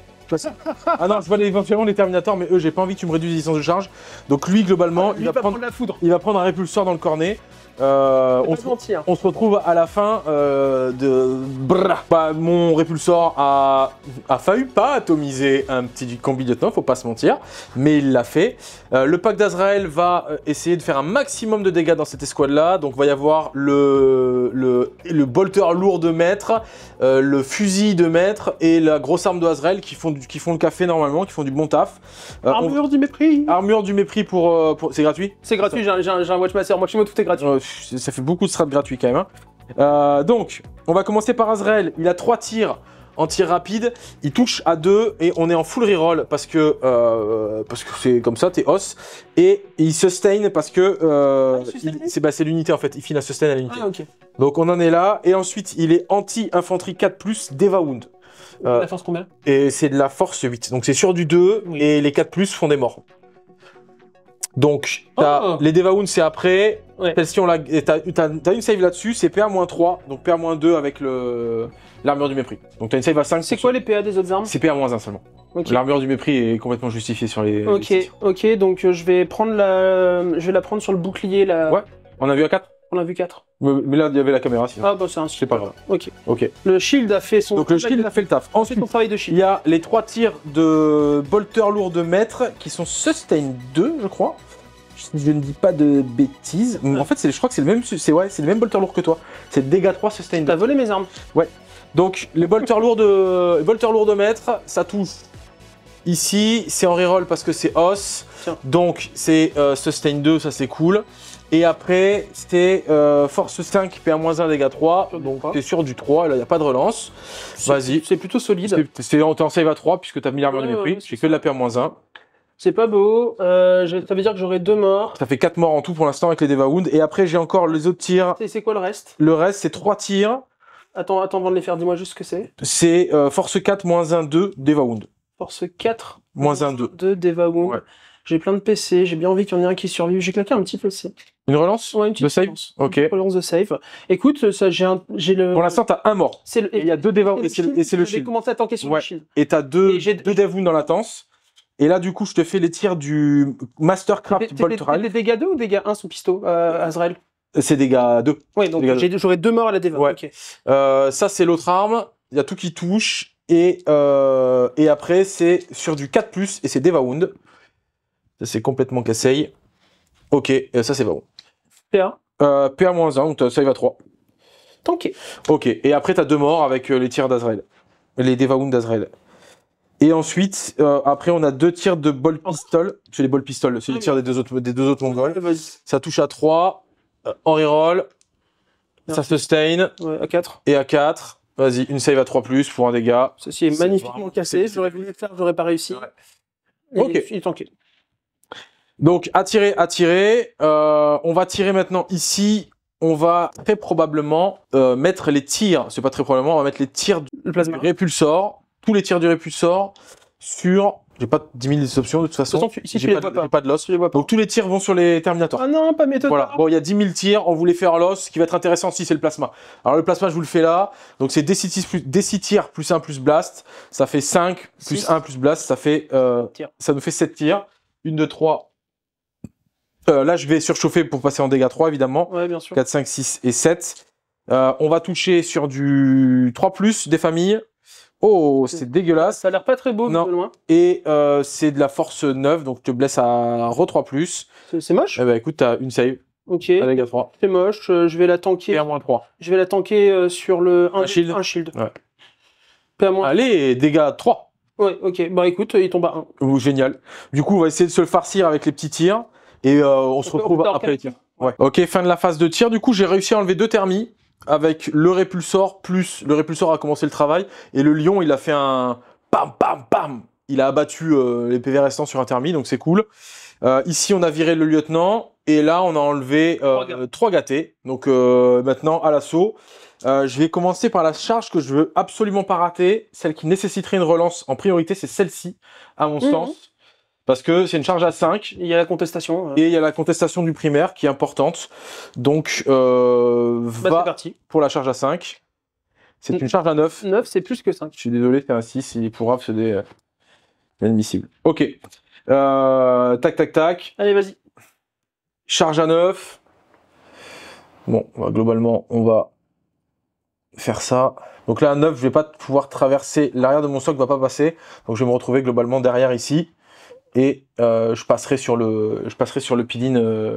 Ah non, je vois éventuellement les Terminators, mais eux, j'ai pas envie que tu me réduises les distances de charge. Donc lui, globalement, il va prendre la foudre. Il va prendre un répulsor dans le cornet. On se retrouve à la fin mon répulsor a failli pas atomiser un petit combi lieutenant, faut pas se mentir, mais il l'a fait. Le pack d'Azrael va essayer de faire un maximum de dégâts dans cette escouade là, donc va y avoir le bolter lourd de maître, le fusil de maître et la grosse arme de Azrael qui font le café normalement, qui font du bon taf. Armure du mépris. Armure du mépris pour c'est gratuit. C'est gratuit, j'ai un Watchmaster, moi chez moi tout est gratuit. Ça fait beaucoup de strats gratuits quand même. Hein. Donc, on va commencer par Azrael. Il a 3 tirs en tir rapide. Il touche à 2 et on est en full reroll parce que c'est comme ça, t'es os. Et il sustain parce que c'est l'unité en fait. Il finit la sustain à l'unité. Ah, okay. Donc on en est là. Et ensuite, il est anti-infanterie 4+, Deva Wound. La force combien? Et c'est de la force 8. Donc c'est sur du 2 et les 4+ font des morts. Donc, les Deva Wound, c'est après. Ouais. Celle-ci, t'as une save là-dessus, c'est PA-3, donc PA-2 avec l'armure du mépris. Donc t'as une save à 5. C'est quoi les PA des autres armes? C'est PA-1 seulement. Okay. L'armure du mépris est complètement justifiée sur les... Ok, donc je vais la prendre sur le bouclier là. Ouais, on a vu à 4. On a vu 4. Mais là, il y avait la caméra. Ah bah c'est un c'est pas grave. Ok. Le shield a fait son... Donc le shield a fait le taf. Ensuite, on travaille de shield. Il y a les 3 tirs de bolter lourd de maître qui sont sustain 2, je crois. Si je ne dis pas de bêtises. En fait, je crois que c'est le même bolter lourd que toi. C'est dégâts 3 sustain 2. T'as volé mes armes. Ouais. Donc les bolter lourds de maître, ça touche. Ici, c'est en reroll parce que c'est os. Tiens. Donc c'est sustain 2, ça c'est cool. Et après, c'était force 5, PA-1, dégâts 3. Donc t'es sur du 3, et là il n'y a pas de relance. Vas-y. C'est plutôt solide. T'es en save à 3 puisque t'as mis l'armure du mépris. J'ai que de la PA-1. C'est pas beau, ça veut dire que j'aurai 2 morts. Ça fait 4 morts en tout pour l'instant avec les Deva Wound. Et après, j'ai encore les autres tirs. C'est quoi le reste? Le reste, c'est 3 tirs. Attends, avant de les faire, dis-moi juste ce que c'est. C'est force 4, -1, 2, Deva Wound. Force 4, -1, 2. 2, Deva Wound. Ouais. J'ai plein de PC, j'ai bien envie qu'il y en ait un qui survive. J'ai claqué un petit PC. Une relance? Ouais, une petite save. relance. Ok. Une relance de save. Écoute, ça, j'ai le... Pour l'instant, t'as un mort. Il y a 2 Deva Wound et c'est le shield. J'ai commencé à tanker sur le shield. Et t'as 2 Deva Wound dans la latence. Et là, du coup, je te fais les tirs du Mastercraft Bolteral. Des dégâts 2 ou dégâts 1 sous pisto, Azrael? C'est dégâts 2. Oui, donc j'aurai 2 morts à la Deva. Ouais. Okay. Ça, c'est l'autre arme. Il y a tout qui touche. Et après, c'est sur du 4+, et c'est Deva Wound. Ça, c'est complètement cassé. Ok, ça, c'est bon. PA PA-1, donc ça, il va 3. Tanké. Ok, et après, t'as 2 morts avec les tirs d'Azrael. Les Deva Wound d'Azrael. Et ensuite, après, on a 2 tirs de ball pistol. C'est les ball pistol, c'est les tirs des deux autres mongols. Ça touche à 3, en reroll, ça sustain. Ouais, à 4. Et à 4. Vas-y, une save à 3+, pour un dégât. Ceci est magnifiquement cassé. J'aurais voulu le faire, j'aurais pas réussi. Ouais. Ok. Il est tanké. Donc, attirer. On va tirer maintenant ici. On va très probablement mettre les tirs. C'est pas très probablement, on va mettre les tirs du répulsor. Tous les tirs du répulsor sur... J'ai pas 10 000 options de toute façon. Ici, j'ai pas de l'os. Donc tous les tirs vont sur les Terminators. Ah non, pas méthode. Voilà. Bon, il y a 10 000 tirs. On voulait faire l'os. Ce qui va être intéressant si c'est le plasma. Alors le plasma, je vous le fais là. Donc c'est D6 tirs plus 1 plus blast. Ça fait 5 plus 6. 1 plus blast. Ça fait ça nous fait 7 tirs. 1, 2, 3. Là, je vais surchauffer pour passer en dégâts 3, évidemment. Ouais, bien sûr. 4, 5, 6 et 7. On va toucher sur du 3+, des familles. Oh, c'est dégueulasse. Ça a l'air pas très beau, non. de loin. Et c'est de la force 9, donc tu te blesses à re3+. C'est moche. Eh ben écoute, t'as une save. Ok. À dégâts 3. C'est moche. Je vais la tanker. PA-3. Je vais la tanker sur le Un shield. Un shield. Ouais. PA-. Allez, dégâts 3. Ouais, ok. Bah écoute, il tombe à 1. Oh, génial. Du coup, on va essayer de se le farcir avec les petits tirs. Et on se retrouve après les tirs. Ouais. Ok, fin de la phase de tir. Du coup, j'ai réussi à enlever 2 thermies. Avec le répulsor, plus le répulsor a commencé le travail. Et le lion, il a fait un pam, pam, pam. Il a abattu les PV restants sur un thermi, donc c'est cool. Ici, on a viré le lieutenant. Et là, on a enlevé 3 gâtés. Donc maintenant, à l'assaut. Je vais commencer par la charge que je veux absolument pas rater. Celle qui nécessiterait une relance en priorité, c'est celle-ci, à mon sens. Parce que c'est une charge à 5. Il y a la contestation. Et il y a la contestation du primaire qui est importante. Donc, c'est parti. Pour la charge à 5. C'est une charge à 9. 9, c'est plus que 5. Je suis désolé, c'est un 6. Il pourra c'est inadmissible. Ok. Tac, tac, tac. Allez, vas-y. Charge à 9. Bon, globalement, on va faire ça. Donc là, à 9, je vais pas pouvoir traverser. L'arrière de mon socle va pas passer. Donc je vais me retrouver globalement derrière ici. Et je passerai sur le pilin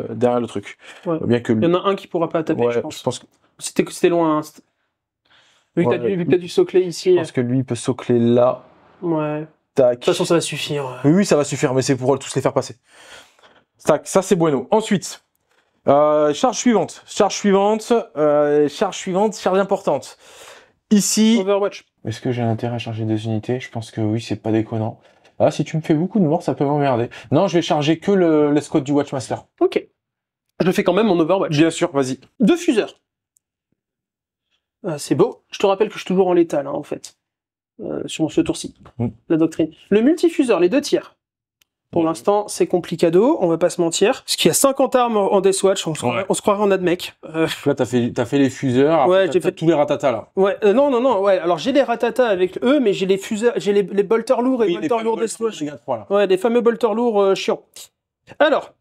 derrière le truc. Ouais. Bien que il y en a un qui pourra pas taper, ouais, je pense. Que... C'était loin. Hein. Vu que t'as dû socler ici. Je pense que lui, il peut socler là. Ouais. Tac. De toute façon, ça va suffire. Oui, ça va suffire, mais c'est pour tous les faire passer. Tac, ça c'est bueno. Ensuite, charge suivante. Charge importante. Ici... Overwatch. Est-ce que j'ai intérêt à charger 2 unités? Je pense que oui, c'est pas déconnant. Ah, si tu me fais beaucoup de morts, ça peut m'emmerder. Non, je vais charger que l'escouade du Watchmaster. Ok. Je le fais quand même en Overwatch. Bien sûr, vas-y. 2 fuseurs. C'est beau. Je te rappelle que je suis toujours en létal, hein, en fait. Sur ce tour-ci. La doctrine. Le multifuseur, les 2 tirs. Pour l'instant, c'est complicado, on va pas se mentir. Parce qu'il y a 50 armes en Deathwatch, on se croirait en admec. Là, t'as fait les fuseurs, ouais, j'ai fait tous les ratatas, là. Ouais, non, ouais. Alors, j'ai les ratatas avec eux, mais j'ai les fuseurs, j'ai les bolters lourds et bolters lourds Deathwatch. Ouais, les fameux bolters lourds chiants. Alors,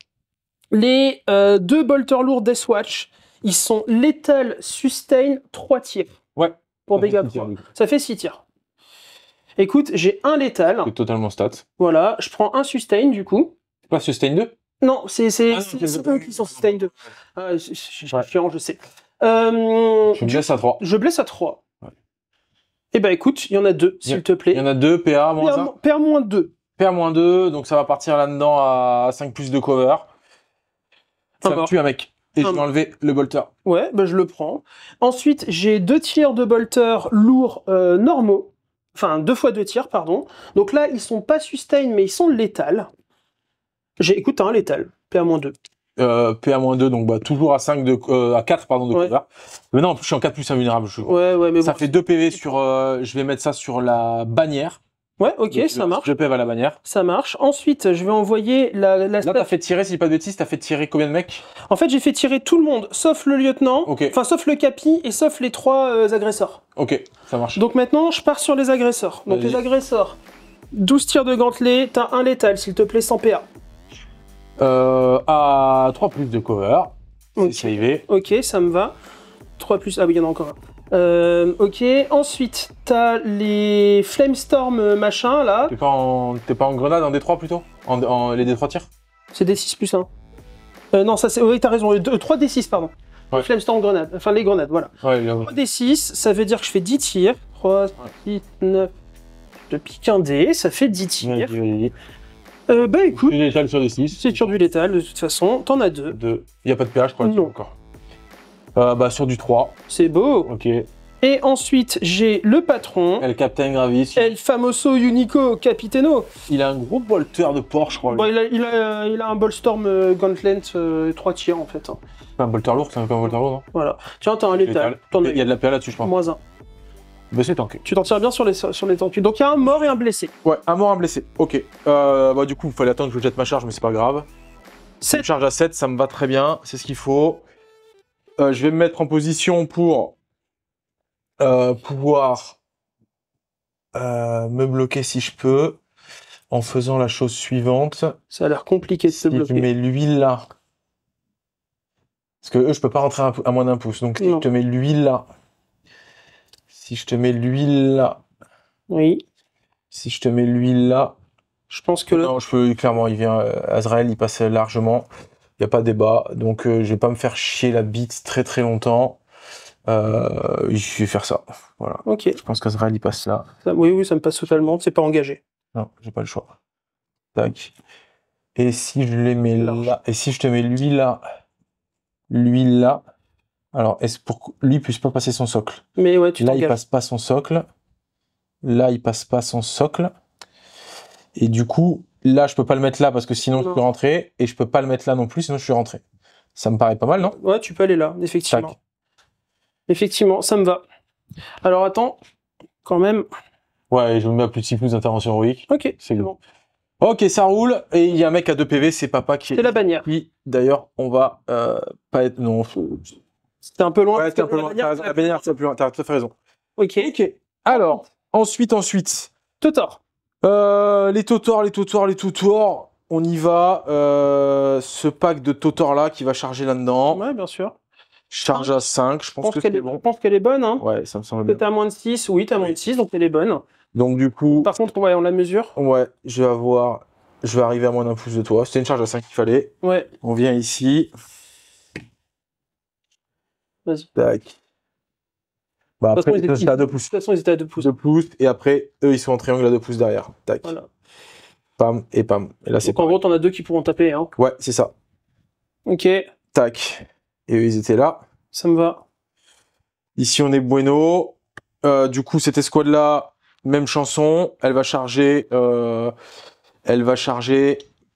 les 2 bolters lourds Deathwatch, ils sont Lethal Sustain 3 tirs. Ouais. Pour dégâts 3. Ça fait 6 tirs. Écoute, j'ai un létal. C'est totalement stat. Voilà, je prends un sustain du coup. C'est pas sustain 2? Non, c'est eux qui sont sustain 2. C'est chiant, je sais. Je blesse à 3. Je blesse à 3. Ouais. Eh ben écoute, il y en a 2, s'il te plaît. Il y en a 2, PA moins 1. PA moins 2. PA moins 2, donc ça va partir là-dedans à 5 plus de cover. Ça me tue un mec. Et je vais enlever le bolter. Ouais, ben je le prends. Ensuite, j'ai 2 tirs de bolter lourds normaux. Enfin, 2 fois 2 tirs, pardon. Donc là, ils sont pas sustain, mais ils sont létals. Écoute, un létal. PA-2. PA-2, donc bah, toujours à 5 à 4 pardon, de cover. Mais non, en plus, je suis en 4 plus invulnérable. Ouais, mais ça fait 2 PV sur... je vais mettre ça sur la bannière. Ouais, ok, donc, ça marche. Je PV à la bannière. Ça marche. Ensuite, je vais envoyer la Là, t'as fait tirer, si je dis pas de bêtises, t'as fait tirer combien de mecs? En fait, j'ai fait tirer tout le monde, sauf le lieutenant, enfin, sauf le capi et sauf les 3 agresseurs. Ok, ça marche. Donc maintenant, je pars sur les agresseurs. Donc les agresseurs, 12 tirs de gantelet, t'as un létal, s'il te plaît, sans PA. À 3 plus de cover. Okay. C'est savé. Ok, ça me va. 3 plus... Ah oui, il y en a encore un. Ok, ensuite, t'as les Flamestorm machin, là. T'es pas en grenade, en D3 plutôt les D3 tirs? C'est D6 plus 1. Non, ça c'est... Oui, t'as raison, 3 D6, pardon. Ouais. Les Flamestorm grenades, enfin les grenades, voilà. Ouais, 3 D6, ça veut dire que je fais 10 tirs. 3, 6, 9... Je pique un dé, ça fait 10 tirs. Bah écoute... C'est létal sur D6. C'est sur du létal, de toute façon. T'en as 2. Il n'y a pas de PA, je crois. Non. Encore. Bah sur du 3. C'est beau. Ok. Et ensuite, j'ai le patron. El Captain Gravis. El Famoso Unico Capitano. Il a un gros bolter de porc, je crois. Bon, il a un Bullstorm Gauntlet 3 tiers en fait. Un bolter lourd, c'est un bolter lourd, non? Voilà. Tiens, t'as un létal. Il y a de la PA là-dessus, je pense. -1. Bah, c'est tanké. Tu t'en tires bien sur les tankus. Donc il y a un mort et un blessé. Ouais, un mort, un blessé. Ok. Bah, du coup, il fallait attendre que je jette ma charge, mais c'est pas grave. 7. Charge à 7, ça me va très bien. C'est ce qu'il faut. Je vais me mettre en position pour pouvoir me bloquer si je peux. En faisant la chose suivante. Ça a l'air compliqué de se bloquer. Si je mets l'huile là. Parce que eux, je peux pas rentrer à moins d'un pouce. Donc, si je te mets l'huile là. Si je te mets l'huile là. Oui. Si je te mets l'huile là. Je pense que non, je peux clairement, il vient. Azrael, il passe largement. Il n'y a pas de débat. Donc, je vais pas me faire chier la bite très très longtemps. Je vais faire ça. Voilà. Ok. Je pense qu'Azrael, il passe là. Oui, ça me passe totalement. C'est pas engagé. Non, j'ai pas le choix. Tac. Et si je les mets là. Et si je te mets lui là. Lui là. Alors, est-ce pour que lui puisse pas passer son socle? Mais ouais, tu là, t'engages. Il passe pas son socle. Là, il passe pas son socle. Et du coup, là, je peux pas le mettre là parce que sinon, je peux rentrer. Et je peux pas le mettre là non plus, sinon je suis rentré. Ça me paraît pas mal, non? Ouais, tu peux aller là, effectivement. Tac. Effectivement, ça me va. Alors, attends, quand même. Ouais, je me mets à plus de 6 pouces d'intervention héroïque. Ok, c'est bon. Ok, ça roule. Et il y a un mec à 2 PV, c'est papa qui est... C'est la bannière. Oui, d'ailleurs, on va pas être... Non, c'était un peu loin. Ouais, c'était un peu loin. La bannière, c'est plus loin. T'as tout à fait raison. Ok. Alors, ensuite... Totor. Les Totors. On y va. Ce pack de Totor là qui va charger là-dedans. Ouais, bien sûr. Charge à 5, je pense que c'est bon. Je pense qu'elle est bonne, hein. Ouais, ça me semble bien. T'es à moins de 6, oui, t'es à moins de 6, donc elle est bonne. Donc du coup... Par contre, ouais, on la mesure. Ouais, je vais arriver à moins d'un pouce de toi. C'était une charge à 5 qu'il fallait. Ouais. On vient ici. Vas-y. Tac. Bah après, ils étaient à 2 pouces. De toute façon, ils étaient à 2 pouces. 2 pouces, et après, eux, ils sont en triangle à 2 pouces derrière. Tac. Voilà. Pam, et pam. Et là, c'est donc en gros, t'en as 2 qui pourront taper, hein. Ouais, c'est ça. Ok. Tac. Et eux, ils étaient là. Ça me va. Ici, on est bueno. Du coup, cette escouade-là, même chanson. Elle va charger que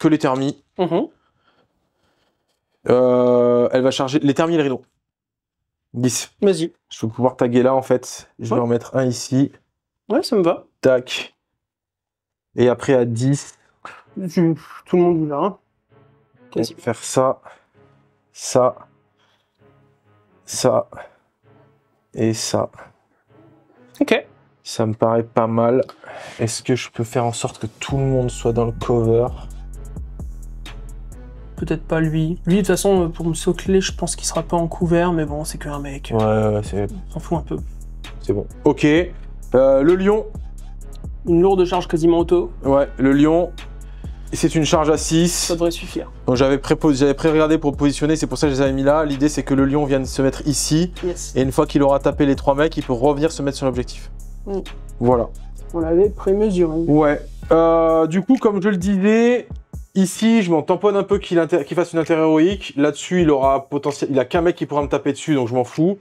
les thermis. Elle va charger les thermis et les rideaux. 10. Vas-y. Je vais pouvoir taguer là, en fait. Je vais en mettre un ici. Ouais, ça me va. Tac. Et après, à 10. Tout le monde est là, hein. On va faire ça. Ça. Ça. Et ça. Ok. Ça me paraît pas mal. Est-ce que je peux faire en sorte que tout le monde soit dans le cover? Peut-être pas lui. Lui, de toute façon, pour me socler, je pense qu'il sera pas en couvert, mais bon, c'est qu'un mec. Ouais, c'est... On s'en fout un peu. C'est bon. Ok. Le lion. Une lourde charge quasiment auto. Ouais, le lion. C'est une charge à 6. Ça devrait suffire. Donc j'avais pré-regardé pour positionner, c'est pour ça que je les avais mis là. L'idée, c'est que le lion vienne se mettre ici. Yes. Et une fois qu'il aura tapé les 3 mecs, il peut revenir se mettre sur l'objectif. Voilà. On l'avait prémesuré. Ouais. Du coup, comme je le disais, ici, je m'en tamponne un peu qu'il fasse une inter-héroïque. Là-dessus, il aura potentiel. Il a qu'un mec qui pourra me taper dessus, donc je m'en fous.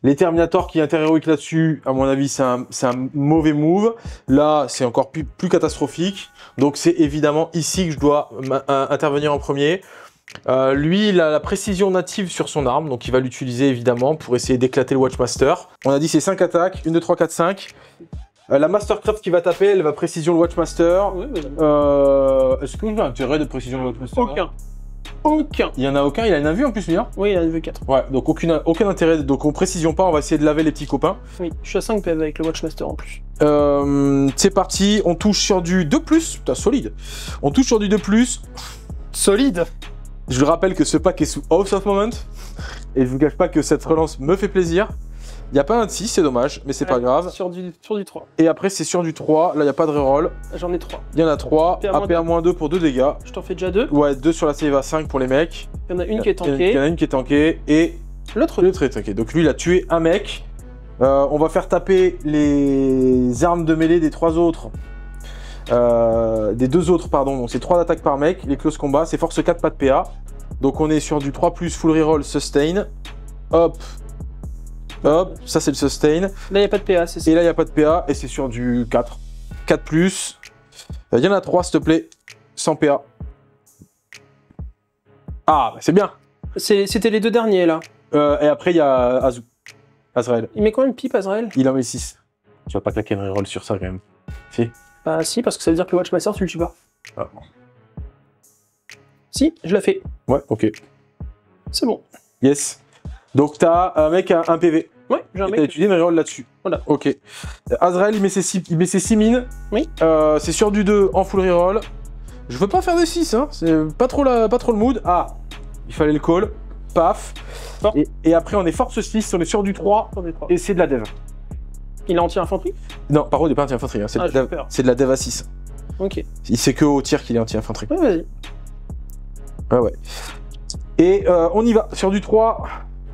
Les Terminators qui inter-héroïque là-dessus, à mon avis, c'est un mauvais move. Là, c'est encore plus catastrophique. Donc, c'est évidemment ici que je dois intervenir en premier. Lui, il a la précision native sur son arme, donc il va l'utiliser évidemment pour essayer d'éclater le Watchmaster. On a dit c'est 5 attaques, 1, 2, 3, 4, 5. La Mastercraft qui va taper, elle va précision le Watchmaster. Ouais, est-ce qu'il y a intérêt de précision le Watchmaster? Aucun. Il y en a aucun, il a une vue en plus, lui, hein? Oui, il a une vue 4. Ouais, donc aucun intérêt, donc on précision pas, on va essayer de laver les petits copains. Oui, je suis à 5 PV avec le Watchmaster en plus. C'est parti, on touche sur du 2+, putain, solide. On touche sur du 2+. Solide. Je vous rappelle que ce pack est sous House of Moment, et je vous cache pas que cette relance me fait plaisir. Il n'y a pas un de 6, c'est dommage, mais c'est pas grave. Sur du 3. Et après, c'est sur du 3, là, il n'y a pas de reroll. J'en ai 3. Il y en a 3, AP-2 pour 2 dégâts. Je t'en fais déjà 2. Ouais, 2 sur la save à 5 pour les mecs. Il y en a une qui est tankée. Il y en a une qui est tankée, et l'autre est tankée. Donc lui, il a tué un mec. On va faire taper les armes de mêlée des 3 autres. Des 2 autres, pardon. Donc c'est 3 attaques par mec. Les close combat, c'est force 4, pas de PA. Donc on est sur du 3+, full reroll, sustain. Hop. Hop, ça c'est le sustain. Là, il n'y a pas de PA, c'est ça. Et là, il n'y a pas de PA et c'est sur du 4. 4+. Il y en a 3, s'il te plaît. Sans PA. Ah, bah, c'est bien. C'était les deux derniers, là. Et après, il y a Azrael. Il met combien de pipe, Azrael? Il en met 6. Tu vas pas claquer une reroll sur ça, quand même. Si. Bah si, parce que ça veut dire que le Watchmaster, tu le tues pas. Ah. Si, je l'ai fait. Ouais, ok. C'est bon. Yes. Donc, t'as un mec à 1 PV. Ouais, j'ai un Et mec. t'as utilisé une reroll là-dessus. Voilà. Ok. Azrael, il met ses 6 mines. Oui. C'est sur du 2 en full reroll. Je veux pas faire de 6, hein. C'est pas trop le mood. Ah, il fallait le call. Paf. Bon. Et après, on est force 6, on est sur du 3. Et c'est de la dev. Il est anti-infanterie? Non, par contre, il n'est pas anti-infanterie. Hein. C'est de la dev à 6. Ok. Il sait que au tir qu'il est anti-infanterie. Ouais, vas-y. Ouais. Et on y va. Sur du 3.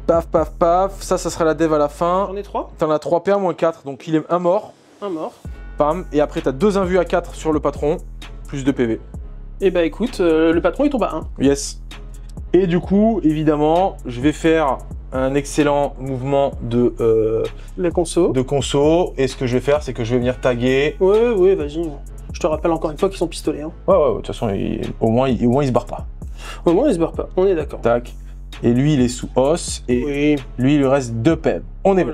Paf, paf, paf. Ça sera la dev à la fin. J'en ai 3. T'en as 3 PA moins 4. Donc il est un mort. Un mort. Pam. Et après, t'as 2 invus à 4 sur le patron. Plus de PV. Et bah écoute, le patron il tombe à 1. Yes. Et du coup, évidemment, je vais faire un excellent mouvement de conso. Et ce que je vais faire, c'est que je vais venir taguer. Ouais, vas-y. Je te rappelle encore une fois qu'ils sont pistolets. Hein. Ouais, de toute façon, au moins, il se barre pas. Au moins, il se barre pas. On est d'accord. Tac. Et lui, il est sous os. Et lui, il lui reste 2 PEV. On est bon.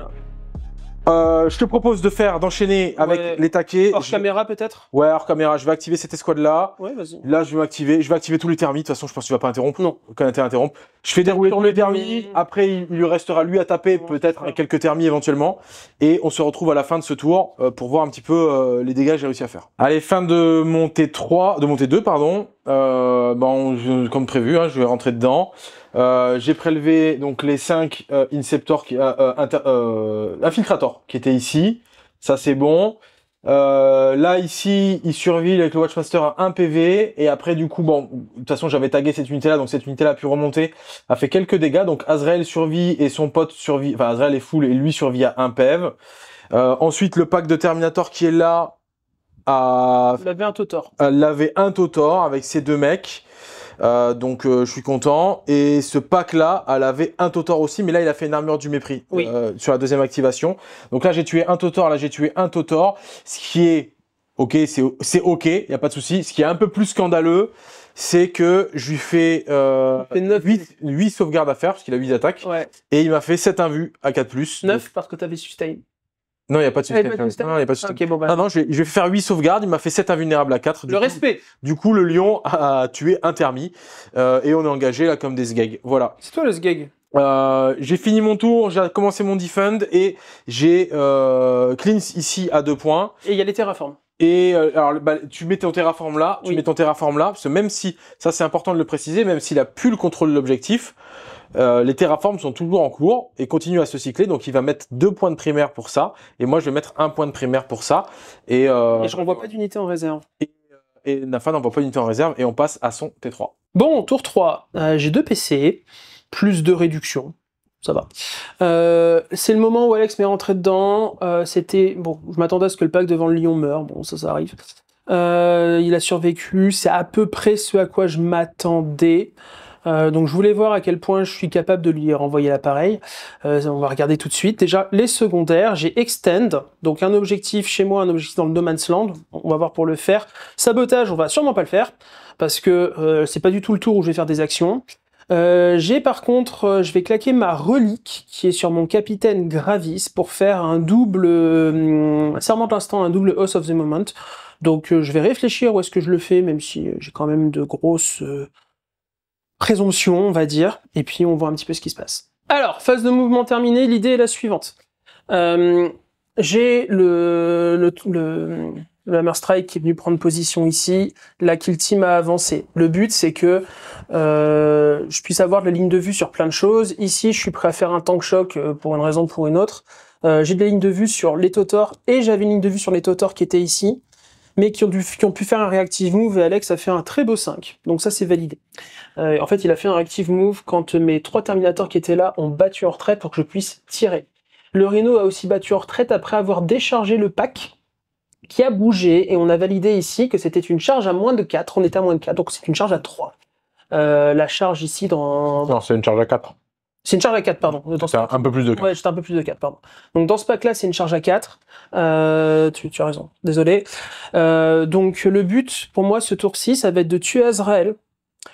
Je te propose d'enchaîner avec les taquets. Hors caméra peut-être? Ouais, hors caméra. Je vais activer cette escouade là. Ouais, vas-y. Là, je vais activer tous les thermis. De toute façon, je pense que tu vas pas interrompre. Non. Aucun intérêt à interrompre. Je fais dérouler tous les thermis. Après, il lui restera lui à taper, peut-être quelques thermis éventuellement. Et on se retrouve à la fin de ce tour pour voir un petit peu les dégâts que j'ai réussi à faire. Allez, fin de montée 2, pardon. Comme prévu, hein, je vais rentrer dedans. J'ai prélevé donc les 5 infiltrators qui étaient ici. Ça c'est bon. Là ici, il survit avec le Watchmaster à 1 PV. Et après du coup, bon, de toute façon j'avais tagué cette unité là, donc cette unité là a pu remonter, a fait quelques dégâts. Donc Azrael survit et son pote survit, enfin Azrael est full et lui survit à 1 PEV. Ensuite le pack de Terminator qui est là Il avait un Totor. l'avait un Totor avec ses 2 mecs. Donc je suis content. Et ce pack là, elle avait un Totor aussi, mais là il a fait une armure du mépris sur la deuxième activation. Donc là j'ai tué un Totor, là j'ai tué un Totor, ce qui est ok, c'est ok, il y a pas de souci. Ce qui est un peu plus scandaleux, c'est que je lui fais 8 sauvegardes à faire parce qu'il a 8 attaques, et il m'a fait 7 invus à 4+. 9 parce que t'avais sustain. Non, il n'y a pas de sustain. Non, il n'y a pas de sustain. Okay, bon, bah. Non, je vais faire 8 sauvegardes, il m'a fait 7 invulnérables à 4. Respect. Du coup, le lion a tué un thermi, et on est engagé là comme des sgeg. Voilà. C'est toi le sgeg. J'ai fini mon tour, j'ai commencé mon defend, et j'ai cleanse ici à 2 points. Et il y a les terraforms. Et alors, tu mets ton terraform là, parce que même si, ça c'est important de le préciser, même s'il a plus le contrôle de l'objectif, les terraforms sont toujours en cours et continuent à se cycler, donc il va mettre 2 points de primaire pour ça, et moi je vais mettre 1 point de primaire pour ça. Et je renvoie pas d'unité en réserve. Et Nafa n'envoie pas d'unité en réserve, et on passe à son T3. Bon, tour 3, j'ai 2 PC, plus 2 réductions. Ça va. C'est le moment où Alex m'est rentré dedans. Bon, je m'attendais à ce que le pack devant le lion meure. Bon, ça arrive. Il a survécu. C'est à peu près ce à quoi je m'attendais. Donc je voulais voir à quel point je suis capable de lui renvoyer l'appareil. On va regarder tout de suite. Déjà, les secondaires, j'ai Extend, donc un objectif chez moi, un objectif dans le No Man's Land. On va voir pour le faire. Sabotage, on va sûrement pas le faire, parce que c'est pas du tout le tour où je vais faire des actions. J'ai par contre, je vais claquer ma relique qui est sur mon capitaine Gravis pour faire un double serment de l'instant, un double Oath of the Moment. Donc je vais réfléchir où est-ce que je le fais, même si j'ai quand même de grosses présomptions, on va dire. Et puis on voit un petit peu ce qui se passe. Alors, phase de mouvement terminée, l'idée est la suivante. J'ai le Hammer Strike qui est venu prendre position ici, la Kill Team a avancé. Le but c'est que je puisse avoir de la ligne de vue sur plein de choses. Ici je suis prêt à faire un tank shock pour une raison ou pour une autre. J'ai de la ligne de vue sur les Totors, et j'avais une ligne de vue sur les Totors qui étaient ici, mais qui ont pu faire un reactive move, et Alex a fait un très beau 5. Donc ça c'est validé. En fait il a fait un reactive move quand mes 3 Terminators qui étaient là ont battu en retraite pour que je puisse tirer. Le Rhino a aussi battu en retraite après avoir déchargé le pack, qui a bougé, et on a validé ici que c'était une charge à moins de 4, on était à moins de 4, donc c'est une charge à 3. La charge ici dans... Non, c'est une charge à 4. C'est une charge à 4, pardon. C'est un peu plus de 4. Ouais, j'étais un peu plus de 4, pardon. Donc dans ce pack-là, c'est une charge à 4. Tu as raison, désolé. Donc le but, pour moi, ce tour-ci, ça va être de tuer Azrael.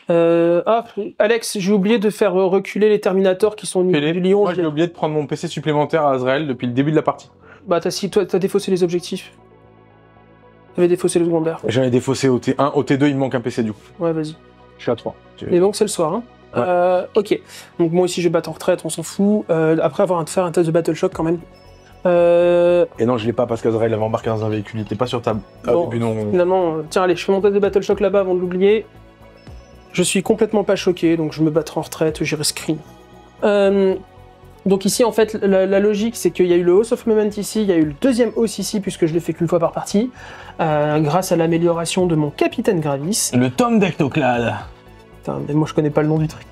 Alex, j'ai oublié de faire reculer les Terminators qui sont au niveau du lion. Moi, j'ai oublié de prendre mon PC supplémentaire à Azrael depuis le début de la partie. Bah, t'as défaussé les objectifs. T'avais défaussé le secondaire. J'en ai défaussé au T1. Au T2, il me manque un PC du coup. Ouais, vas-y. Je suis à 3. Et donc, c'est le soir, hein. Ouais. Ok. Donc moi aussi, je vais battre en retraite, on s'en fout. Après avoir faire un test de Battle Shock quand même. Et non, je l'ai pas parce qu'Azrael avait embarqué dans un véhicule, il était pas sur table. Bon, finalement, tiens, allez, je fais mon test de Battle Shock là-bas avant de l'oublier. Je suis complètement pas choqué, donc je me battrai en retraite, j'irai screen. Donc ici, en fait, la logique, c'est qu'il y a eu le House of Moment ici, il y a eu le deuxième House ici, puisque je l'ai fait qu'une fois par partie, grâce à l'amélioration de mon Capitaine Gravis. Le tome d'Ectoclad. Putain, mais moi je connais pas le nom du truc.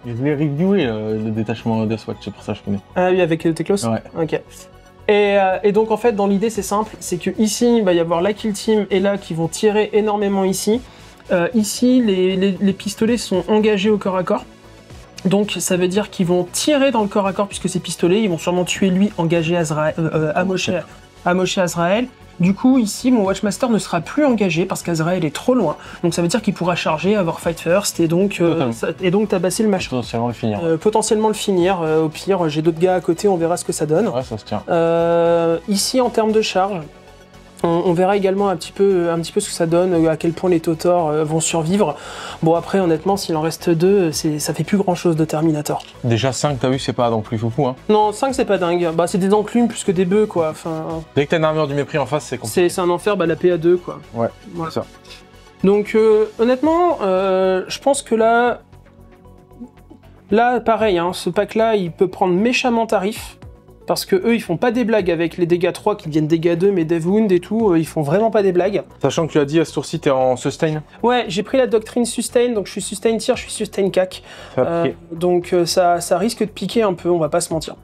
Je voulais reviewé le détachement d'Earthwatch, c'est pour ça que je connais. Ah oui, avec Teclos. Ouais. Ok. Et donc en fait, dans l'idée, c'est simple, c'est que ici, il va y avoir la kill team et là qui vont tirer énormément ici. Ici, les pistolets sont engagés au corps à corps. Donc ça veut dire qu'ils vont tirer dans le corps à corps puisque ces pistolets, ils vont sûrement tuer lui, engagé amoché Azrael. Du coup, ici, mon Watchmaster ne sera plus engagé parce qu'Azrael est trop loin. Donc ça veut dire qu'il pourra charger, avoir fight first et donc tabasser le machin. Potentiellement le finir. Potentiellement le finir. Au pire, j'ai d'autres gars à côté, on verra ce que ça donne. Ouais, ça se tient. Ici, en termes de charge, on verra également un petit peu ce que ça donne, à quel point les Totors vont survivre. Bon, après, honnêtement, s'il en reste 2, ça fait plus grand chose de Terminator. Déjà 5, t'as vu, c'est pas non plus foufou, hein. Non, 5, c'est pas dingue. Bah, c'est des enclumes plus que des bœufs, quoi. Enfin, dès que t'as une armure du mépris en face, c'est compliqué. C'est un enfer, bah, la PA2, quoi. Ouais, voilà. c'est ça. Donc, honnêtement, je pense que là, pareil, hein, ce pack-là, il peut prendre méchamment tarif. Parce que eux, ils font pas des blagues avec les dégâts 3 qui deviennent dégâts 2, mais Death Wound et tout, ils font vraiment pas des blagues. Sachant que tu as dit à ce tour-ci, t'es en sustain. Ouais, j'ai pris la doctrine sustain, donc je suis sustain tir, je suis sustain cac. Donc ça risque de piquer un peu, on va pas se mentir.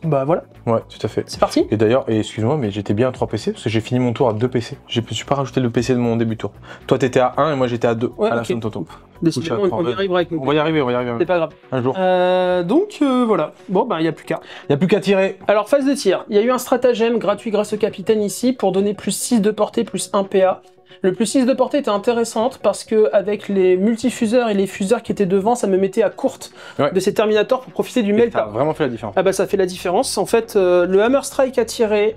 Bah voilà. Ouais, tout à fait. C'est parti. Et d'ailleurs, excuse-moi, mais j'étais bien à 3 PC, parce que j'ai fini mon tour à 2 PC. Je ne suis pas rajouté le PC de mon début de tour. Toi, t'étais à 1 et moi, j'étais à 2 à la fin de ton tour. Décidément, on y arrivera avec nous. On va y arriver. C'est pas grave. Un jour. Donc, voilà. Bon, bah, il n'y a plus qu'à. Il n'y a plus qu'à tirer. Alors, phase de tir. Il y a eu un stratagème gratuit grâce au capitaine ici pour donner plus 6 de portée, plus 1 PA. Le plus 6 de portée était intéressante parce que avec les multifuseurs et les fuseurs qui étaient devant, ça me mettait à courte de ces Terminators pour profiter du Melta. Ça a vraiment fait la différence. Ah bah ça fait la différence. En fait, le Hammer Strike a tiré,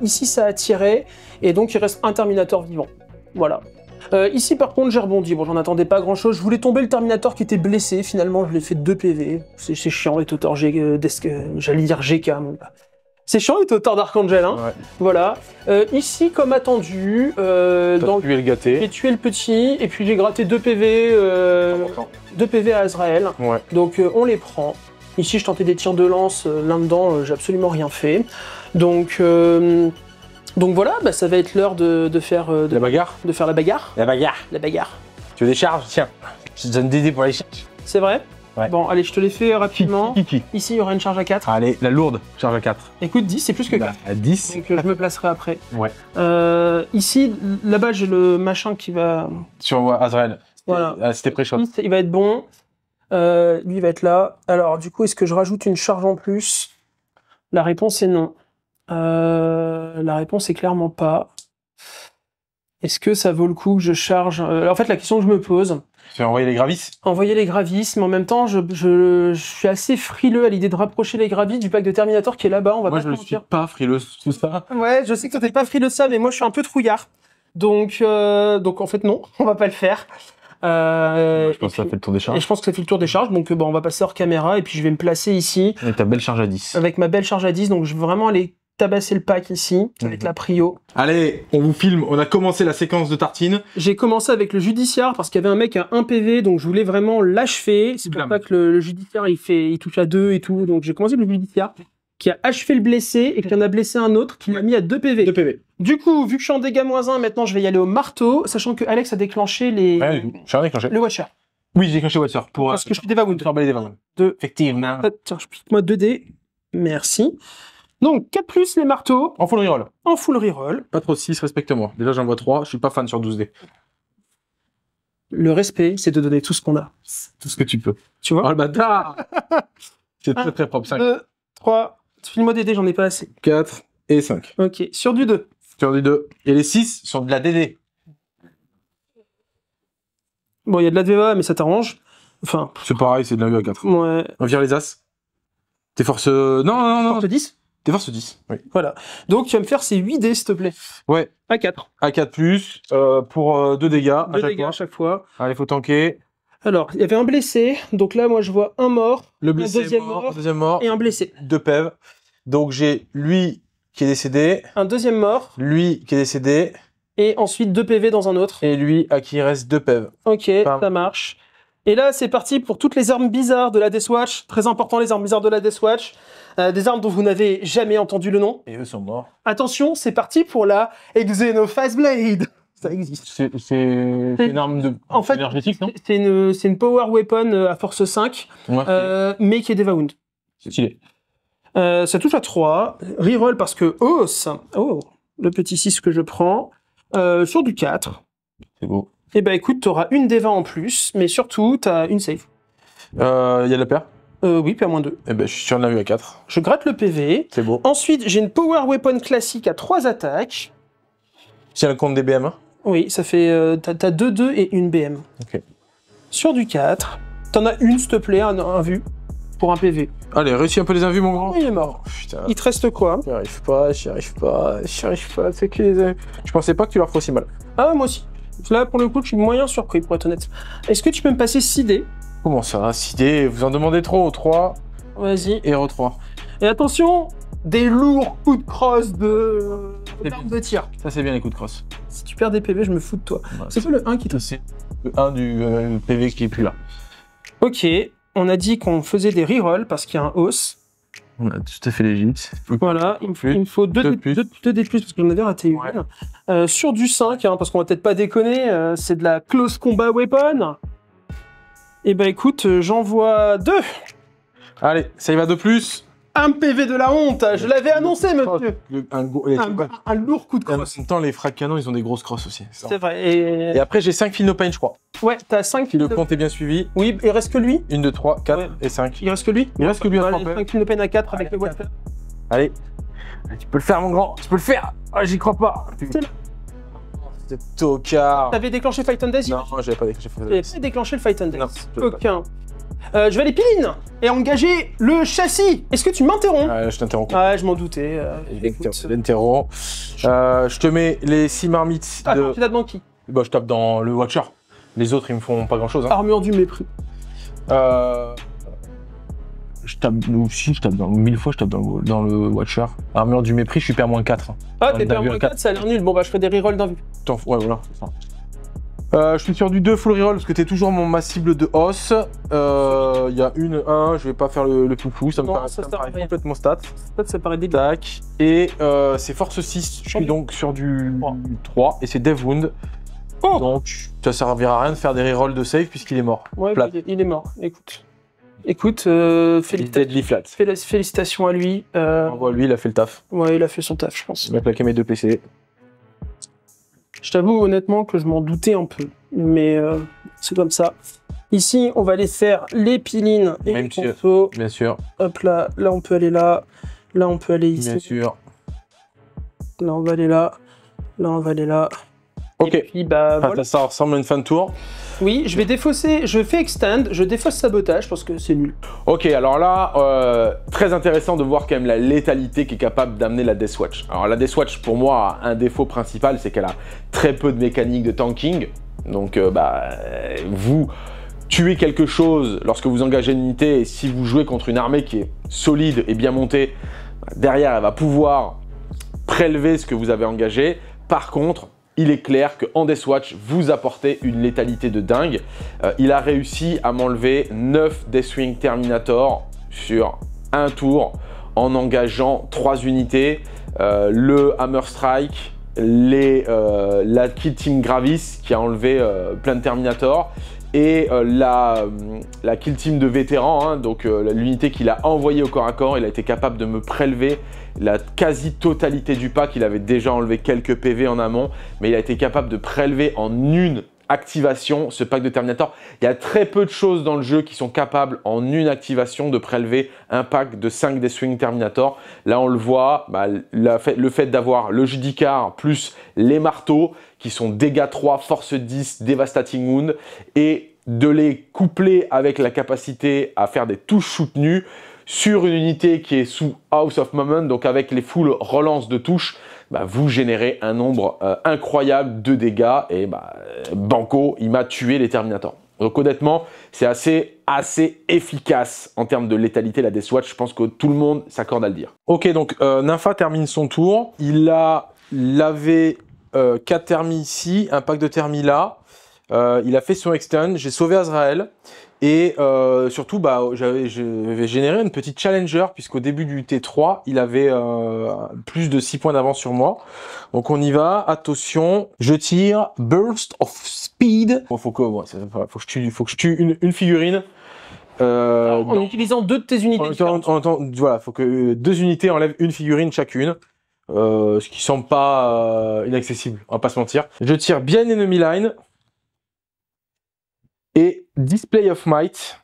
ici ça a tiré, et donc il reste un Terminator vivant. Voilà. Ici par contre j'ai rebondi, bon j'en attendais pas grand chose, je voulais tomber le Terminator qui était blessé, finalement je l'ai fait 2 PV, c'est chiant les Totors, j'allais dire GK, mon gars. C'est chiant les Totors d'Archangel, hein. Ouais. Voilà. Ici, comme attendu, tué le gâté. J'ai tué le petit, et puis j'ai gratté 2 PV, 2 PV à Azrael. Ouais. Donc on les prend. Ici, je tentais des tirs de lance, là-dedans, j'ai absolument rien fait. Donc voilà, bah, ça va être l'heure de faire... la bagarre. De faire la bagarre. La bagarre. La bagarre. Tu veux des charges? Tiens, je te donne des dés pour les charges. C'est vrai? Ouais. Bon, allez, je te les fais rapidement. Ici, il y aura une charge à 4. Allez, la lourde, charge à 4. Écoute, 10, c'est plus que 4. À 10. Donc, je me placerai après. Ouais. Ici, là-bas, j'ai le machin qui va... Sur Azrael. Voilà. C'était pré-shot. Il va être bon. Lui, il va être là. Alors, du coup, est-ce que je rajoute une charge en plus? La réponse est non. La réponse est clairement pas. Est-ce que ça vaut le coup que je charge? En fait, la question que je me pose... Tu vas envoyer les Gravis? Envoyer les Gravis, mais en même temps, je suis assez frileux à l'idée de rapprocher les Gravis du pack de Terminator qui est là-bas. Moi, je ne suis pas frileux tout ça. Ouais, je sais que toi, t'es pas frileux de ça, mais moi, je suis un peu trouillard. Donc en fait, non, on va pas le faire. Je pense que ça fait le tour des charges. Et je pense que ça fait le tour des charges, donc on va passer hors caméra, et puis je vais me placer ici. Avec ta belle charge à 10. Avec ma belle charge à 10, donc je veux vraiment aller tabasser le pack ici, avec la prio. Allez, on vous filme, on a commencé la séquence de tartine. J'ai commencé avec le judiciaire parce qu'il y avait un mec à 1 PV, donc je voulais vraiment l'achever. C'est pour ça que le judiciaire il touche à 2 et tout, donc j'ai commencé le judiciaire qui a achevé le blessé et qui en a blessé un autre qui l'a mis à 2 PV. 2 PV. Du coup, vu que je suis en dégâts -1, maintenant je vais y aller au marteau, sachant que Alex a déclenché les... Ouais, j'ai déclenché. Le Watcher. Oui, j'ai déclenché Watcher pour... Parce que je suis des Vagwound. Faire balayer des Vagwound. Effectivement. Tiens, je pique moi 2 dés. Merci. Donc 4+, les marteaux. En full reroll. En full reroll. Pas trop 6, respecte-moi. Déjà, j'en vois 3, je suis pas fan sur 12 dés. Le respect, c'est de donner tout ce qu'on a. Tout ce que tu peux. Tu vois? Oh le bâtard. C'est très très propre. 5, 2, 3. File-moi des dés, j'en ai pas assez. 4 et 5. Ok, sur du 2. Sur du 2. Et les 6 sont de la DD. Bon, il y a de la DVA, mais ça t'arrange. Enfin, C'est pareil, c'est de la vue à 4. ouais. On vire les As. Tes forces... Non. Force 10. Tes forces 10. Oui. Voilà. Donc, tu vas me faire ces 8 dés, s'il te plaît. Ouais. À 4. À 4+, pour 2 dégâts à 2 chaque dégâts fois. à chaque fois. Allez, faut tanker. Alors, il y avait un blessé. Donc là, moi, je vois un mort, Le un blessé deuxième mort, mort deuxième mort, et un blessé. 2 PEV. Donc j'ai lui qui est décédé, Un deuxième mort lui qui est décédé, et ensuite 2 PV dans un autre. et lui à qui il reste 2 PEV. Ok, Pam. ça marche. Et là, c'est parti pour toutes les armes bizarres de la Deathwatch. Très important, les armes bizarres de la Deathwatch. Des armes dont vous n'avez jamais entendu le nom. Et eux sont morts. Attention, c'est parti pour la Xenophase Blade. Ça existe. C'est une arme de En fait, énergétique, non? C'est une power weapon à force 5, Ouais, mais qui est Devawound. c'est stylé. Ça touche à 3. Reroll parce que os. Oh, le petit 6 que je prends. Sur du 4. C'est beau. Et bah écoute, t'auras une D20 en plus, mais surtout, t'as une save. Il y a de la paire? Oui, puis à -2. Eh ben, je suis sur la vue à 4. Je gratte le PV. C'est beau. Ensuite, j'ai une power weapon classique à 3 attaques. Si elle compte des BM, hein? Oui, ça fait... t'as 2 et une BM. Ok. Sur du 4. T'en as une, s'il te plaît, un vu, pour un PV. Allez, réussis un peu les invus, mon grand. Il est mort. Putain. Il te reste quoi? J'y arrive pas. C'est que les invus. Je pensais pas que tu leur ferais aussi mal. Ah, moi aussi. Là, pour le coup, je suis moyen surpris, pour être honnête. Est-ce que tu peux me passer 6 dés? Comment ça? 6 dés, vous en demandez trop. 3 Vas-y. et re-3. Et attention, des lourds coups de crosse d'arme de tir. Ça, c'est bien les coups de crosse. Si tu perds des PV, je me fous de toi. Ouais, C'est quoi le 1 qui te... C'est le 1 du PV qui est plus là. Ok, on a dit qu'on faisait des rerolls parce qu'il y a un os. On a tout à fait légit. Voilà, il me faut 2 Deux dés de plus parce que j'en avais raté une. Ouais. Sur du 5, hein, parce qu'on va peut-être pas déconner, c'est de la close combat weapon. Et bah écoute, j'envoie 2. Allez, ça y va de plus. Un PV de la honte, je l'avais annoncé, monsieur. Un lourd coup de En crosse. même temps, les fracs canons, ils ont des grosses crosses aussi. C'est vrai. Et après, j'ai 5 fil no pain, je crois. Ouais, t'as 5 Si le compte est bien suivi, Oui, il reste que lui. 1, 2, 3, 4 Ouais. et 5. Il reste que lui. Il reste que lui à 3 5 kills de peine à 4 avec le Watcher. Allez. Tu peux le faire, mon grand. Tu peux le faire. Ah, j'y crois pas. C'est là. C'est tocard. T'avais déclenché Fight and Death? Non, j'avais pas déclenché. T'avais pas déclenché le Fight and Death. Non, je l'avais pas. Aucun. Je vais aller piline et engager le châssis. Est-ce que tu m'interromps? Je t'interromps. Ouais, je m'en doutais. Écoute. L'interrompt. Je te mets les 6 marmites de... Attends, tu l'as devant qui? Bah, je tape dans le Watcher. Les autres, ils me font pas grand-chose. Hein. Armure du mépris. Je tape... Si, je tape dans... 1000 fois, je tape dans le Watcher. Armure du mépris, je suis père -4. Ah, On t'es a pas vu moins un 4, ça a l'air nul. Bon, bah, je ferai des rerolls d'un vue. Attends, ouais, voilà, c'est ça. Je suis sur du 2 full reroll parce que t'es toujours ma cible de os. Il y a 1, je vais pas faire le foufou, ça me Non, paraît, ça ça me sert à paraît rien. complètement stat. Ça paraît débile. Tac. Et c'est force 6, je suis donc sur du 3 et c'est Dev Wound. Oh. Donc ça servira à rien de faire des rerolls de save puisqu'il est mort. Ouais, Plat. il est mort. Écoute, Deadly flat. félicitations à lui. Envoie lui, il a fait le taf. Ouais, il a fait son taf, je pense. Il m'a claqué mes 2 PC. Je t'avoue honnêtement que je m'en doutais un peu, mais c'est comme ça. Ici, on va aller faire les pilines et Même les si- consos. Bien sûr, Hop là, là on peut aller là, là on peut aller ici, bien sûr. là on va aller là, là on va aller là. Ok. Et puis bah Ah, voilà. ça ressemble à une fin de tour. Oui, je vais défausser, je fais extend, je défausse sabotage parce que c'est nul. Ok, alors là, très intéressant de voir quand même la létalité qui est capable d'amener la Deathwatch. Alors la Deathwatch, pour moi, a un défaut principal, c'est qu'elle a très peu de mécanique de tanking. Donc, vous tuez quelque chose lorsque vous engagez une unité, et si vous jouez contre une armée qui est solide et bien montée, derrière, elle va pouvoir prélever ce que vous avez engagé. Par contre, il est clair qu'en Deathwatch, vous apportez une létalité de dingue. Il a réussi à m'enlever 9 Deathwing Terminator sur un tour en engageant 3 unités. Le Hammer Strike, la Kill Team Gravis qui a enlevé plein de Terminator et la Kill Team de vétérans, hein, donc l'unité qu'il a envoyée au corps à corps, il a été capable de me prélever la quasi-totalité du pack. Il avait déjà enlevé quelques PV en amont, mais il a été capable de prélever en une activation, ce pack de Terminator. Il y a très peu de choses dans le jeu qui sont capables en une activation de prélever un pack de 5 Deathwing Terminator. Là on le voit, bah, le fait d'avoir le Judicar plus les marteaux qui sont dégâts 3, force 10, Devastating Wound et de les coupler avec la capacité à faire des touches soutenues sur une unité qui est sous House of Moment, donc avec les full relances de touches, bah, vous générez un nombre incroyable de dégâts et bah, Banco, il m'a tué les Terminators. Donc honnêtement, c'est assez efficace en termes de létalité, la Deathwatch. Je pense que tout le monde s'accorde à le dire. Ok, donc Nympha termine son tour. Il a lavé 4 thermis ici, un pack de thermis là. Il a fait son extend, j'ai sauvé Azrael. Et surtout, bah, j'avais généré une petite challenger, puisqu'au début du T3, il avait plus de 6 points d'avance sur moi. Donc on y va, attention, je tire, Burst of Speed. Bon, faut que je tue une figurine. En utilisant 2 de tes unités différentes. Voilà, faut que 2 unités enlèvent une figurine chacune. Ce qui semble pas inaccessible, on va pas se mentir. Je tire bien Enemy Line. Et Display of Might.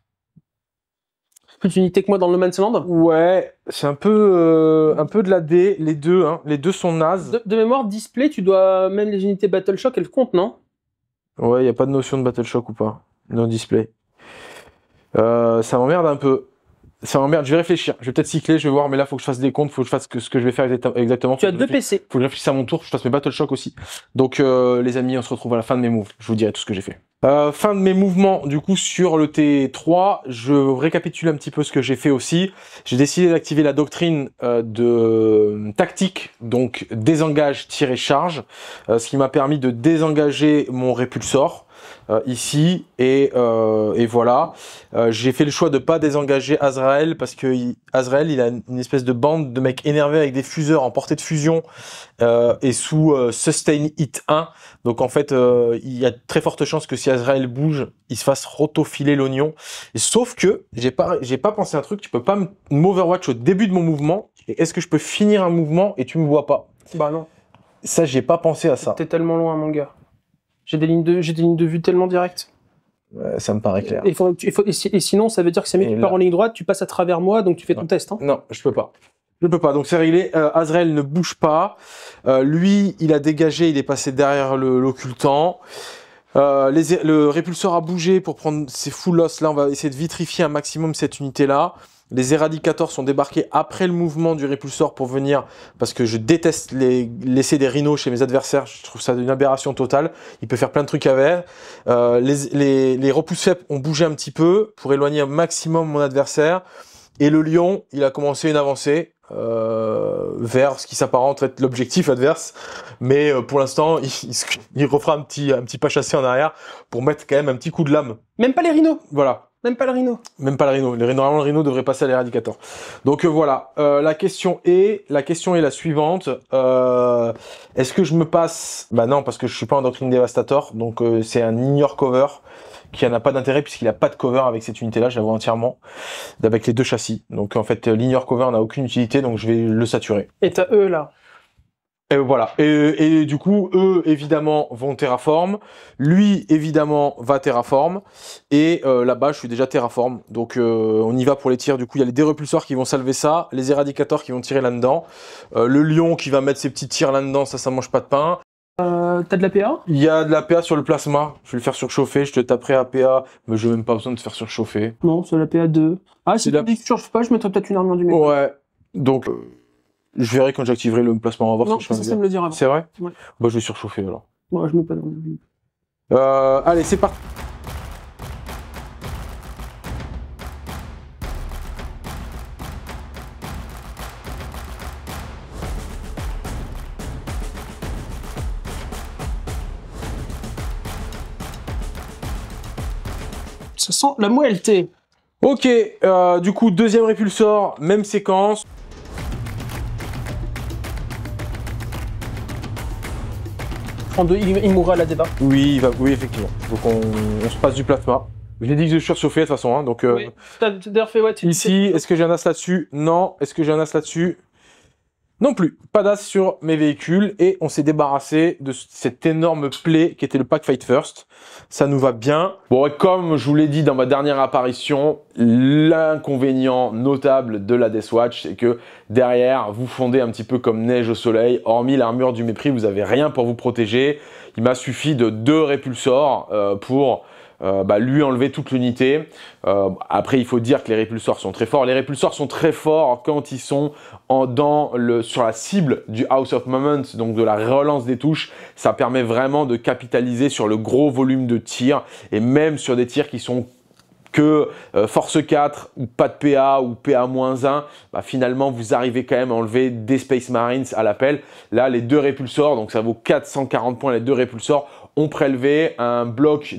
Plus d'unités que moi dans le No Man's Land. Ouais, c'est un peu de la D, les deux, hein. Les deux sont nazes. De mémoire, Display, tu dois... Même les unités Battle Shock, elles comptent, non? Ouais, il n'y a pas de notion de Battle Shock ou pas, dans Display. Ça m'emmerde un peu. Ça m'emmerde, je vais réfléchir. Je vais peut-être cycler, je vais voir, mais là, il faut que je fasse des comptes, il faut que je fasse ce que je vais faire exactement. Tu as 2 PC. Faut que je réfléchisse à mon tour, que je fasse mes Battle Shock aussi. Donc, les amis, on se retrouve à la fin de mes moves. Je vous dirai tout ce que j'ai fait. Fin de mes mouvements, du coup, sur le T3, je récapitule un petit peu ce que j'ai fait aussi. J'ai décidé d'activer la doctrine de tactique, donc désengage, tirer, charge, ce qui m'a permis de désengager mon répulsor. Ici et voilà, j'ai fait le choix de pas désengager Azrael parce que Azrael il a une espèce de bande de mecs énervés avec des fuseurs en portée de fusion et sous Sustain Hit 1, donc en fait il y a très forte chance que si Azrael bouge il se fasse rotofiler l'oignon, sauf que j'ai pas pensé à un truc, tu peux pas m'overwatch au début de mon mouvement, et est-ce que je peux finir un mouvement et tu me vois pas? Bah non. Ça j'ai pas pensé à ça. T'es tellement loin mon gars. J'ai des lignes de vue tellement directes. Ça me paraît clair. Et sinon, ça veut dire que si tu pars en ligne droite, tu passes à travers moi, donc tu fais ton test. Hein. Non, je peux pas. Je peux pas, donc c'est réglé. Azrael ne bouge pas. Lui, il a dégagé, il est passé derrière l'occultant. Le répulseur a bougé pour prendre ses full loss. Là, on va essayer de vitrifier un maximum cette unité-là. Les éradicators sont débarqués après le mouvement du répulsor pour venir, parce que je déteste laisser des rhinos chez mes adversaires, je trouve ça une aberration totale, il peut faire plein de trucs avec. Les repousses faibles ont bougé un petit peu pour éloigner un maximum mon adversaire, et le lion, il a commencé une avancée vers ce qui s'apparente être l'objectif adverse, mais pour l'instant, il refera un petit pas chassé en arrière pour mettre quand même un petit coup de lame. Même pas les rhinos. Voilà. Même pas le rhino. Même pas le rhino. Normalement, le rhino devrait passer à l'éradicator. Donc voilà. La question est la suivante. Est-ce que je me passe? Bah non, parce que je suis pas en doctrine dévastator. Donc c'est un ignore cover qui n'a pas d'intérêt puisqu'il a pas de cover avec cette unité-là. Je la vois entièrement avec les deux châssis. Donc en fait, l'ignore cover n'a aucune utilité. Donc je vais le saturer. Et t'as eux là. Et voilà. Et du coup, eux, évidemment, vont terraform. Lui, évidemment, va terraform. Et là-bas, je suis déjà terraform. Donc, on y va pour les tirs. Du coup, il y a les dérepulseurs qui vont salver ça. Les éradicators qui vont tirer là-dedans. Le lion qui va mettre ses petits tirs là-dedans. Ça mange pas de pain. T'as de la PA? Il y a de la PA sur le plasma. Je vais le faire surchauffer. Je te taperai à PA. Mais je n'ai même pas besoin de te faire surchauffer. Non, c'est la PA 2. Ah, si tu dis que tu surchauffes pas, je mettrais peut-être une armure du mec. Ouais. Donc... je verrai quand j'activerai le placement, on va voir non, ce que je ça me le dire avant. C'est vrai? Ouais. Bah je vais surchauffer alors. Ouais, je mets pas dans le... allez, c'est parti. Ça sent la moelleté. Ok, du coup, deuxième répulsor, même séquence. Il mourra à la débat. Oui, oui, effectivement. Donc on se passe du plasma. Je l'ai dit que je surchauffais de toute façon, hein, donc... Oui, t'as d'ailleurs fait, ouais... Ici, est-ce que j'ai un as là-dessus? Non. Est-ce que j'ai un as là-dessus? Non plus, pas d'as sur mes véhicules et on s'est débarrassé de cette énorme plaie qui était le pack Fight First. Ça nous va bien. Bon, et comme je vous l'ai dit dans ma dernière apparition, l'inconvénient notable de la Deathwatch, c'est que derrière, vous fondez un petit peu comme neige au soleil. Hormis l'armure du mépris, vous n'avez rien pour vous protéger. Il m'a suffi de 2 répulsors pour lui enlever toute l'unité. Après, il faut dire que les répulsors sont très forts. Les répulsors sont très forts quand ils sont sur la cible du House of Moments, donc de la relance des touches. Ça permet vraiment de capitaliser sur le gros volume de tir et même sur des tirs qui sont que force 4 ou pas de PA ou PA-1, finalement vous arrivez quand même à enlever des Space Marines à l'appel. Là, les 2 répulsors, donc ça vaut 440 points les 2 répulsors, ont prélevé un bloc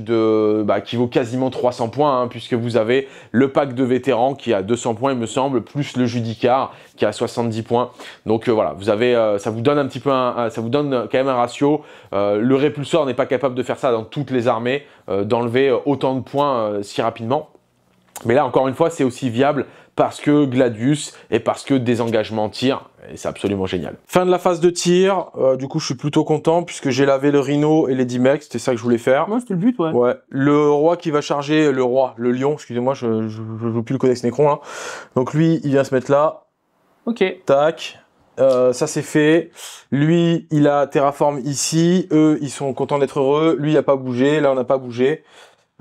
qui vaut quasiment 300 points, puisque vous avez le pack de vétérans qui a 200 points, il me semble, plus le Judicar qui a 70 points. Donc voilà, vous avez, ça vous donne un petit peu, ça vous donne quand même un ratio. Le répulsor n'est pas capable de faire ça dans toutes les armées, d'enlever autant de points si rapidement. Mais là, encore une fois, c'est aussi viable parce que Gladius et parce que désengagement tir. Et c'est absolument génial. Fin de la phase de tir. Du coup, je suis plutôt content puisque j'ai lavé le Rhino et les D-Mex. C'était ça que je voulais faire. Moi, c'était le but, ouais. Ouais. Le roi qui va charger, le lion, excusez-moi, je joue plus le codex Necron là. Donc lui, il vient se mettre là. Ok. Tac. Ça c'est fait. Lui, il a terraform ici. Eux, ils sont contents d'être heureux. Lui, il n'a pas bougé. Là, on n'a pas bougé.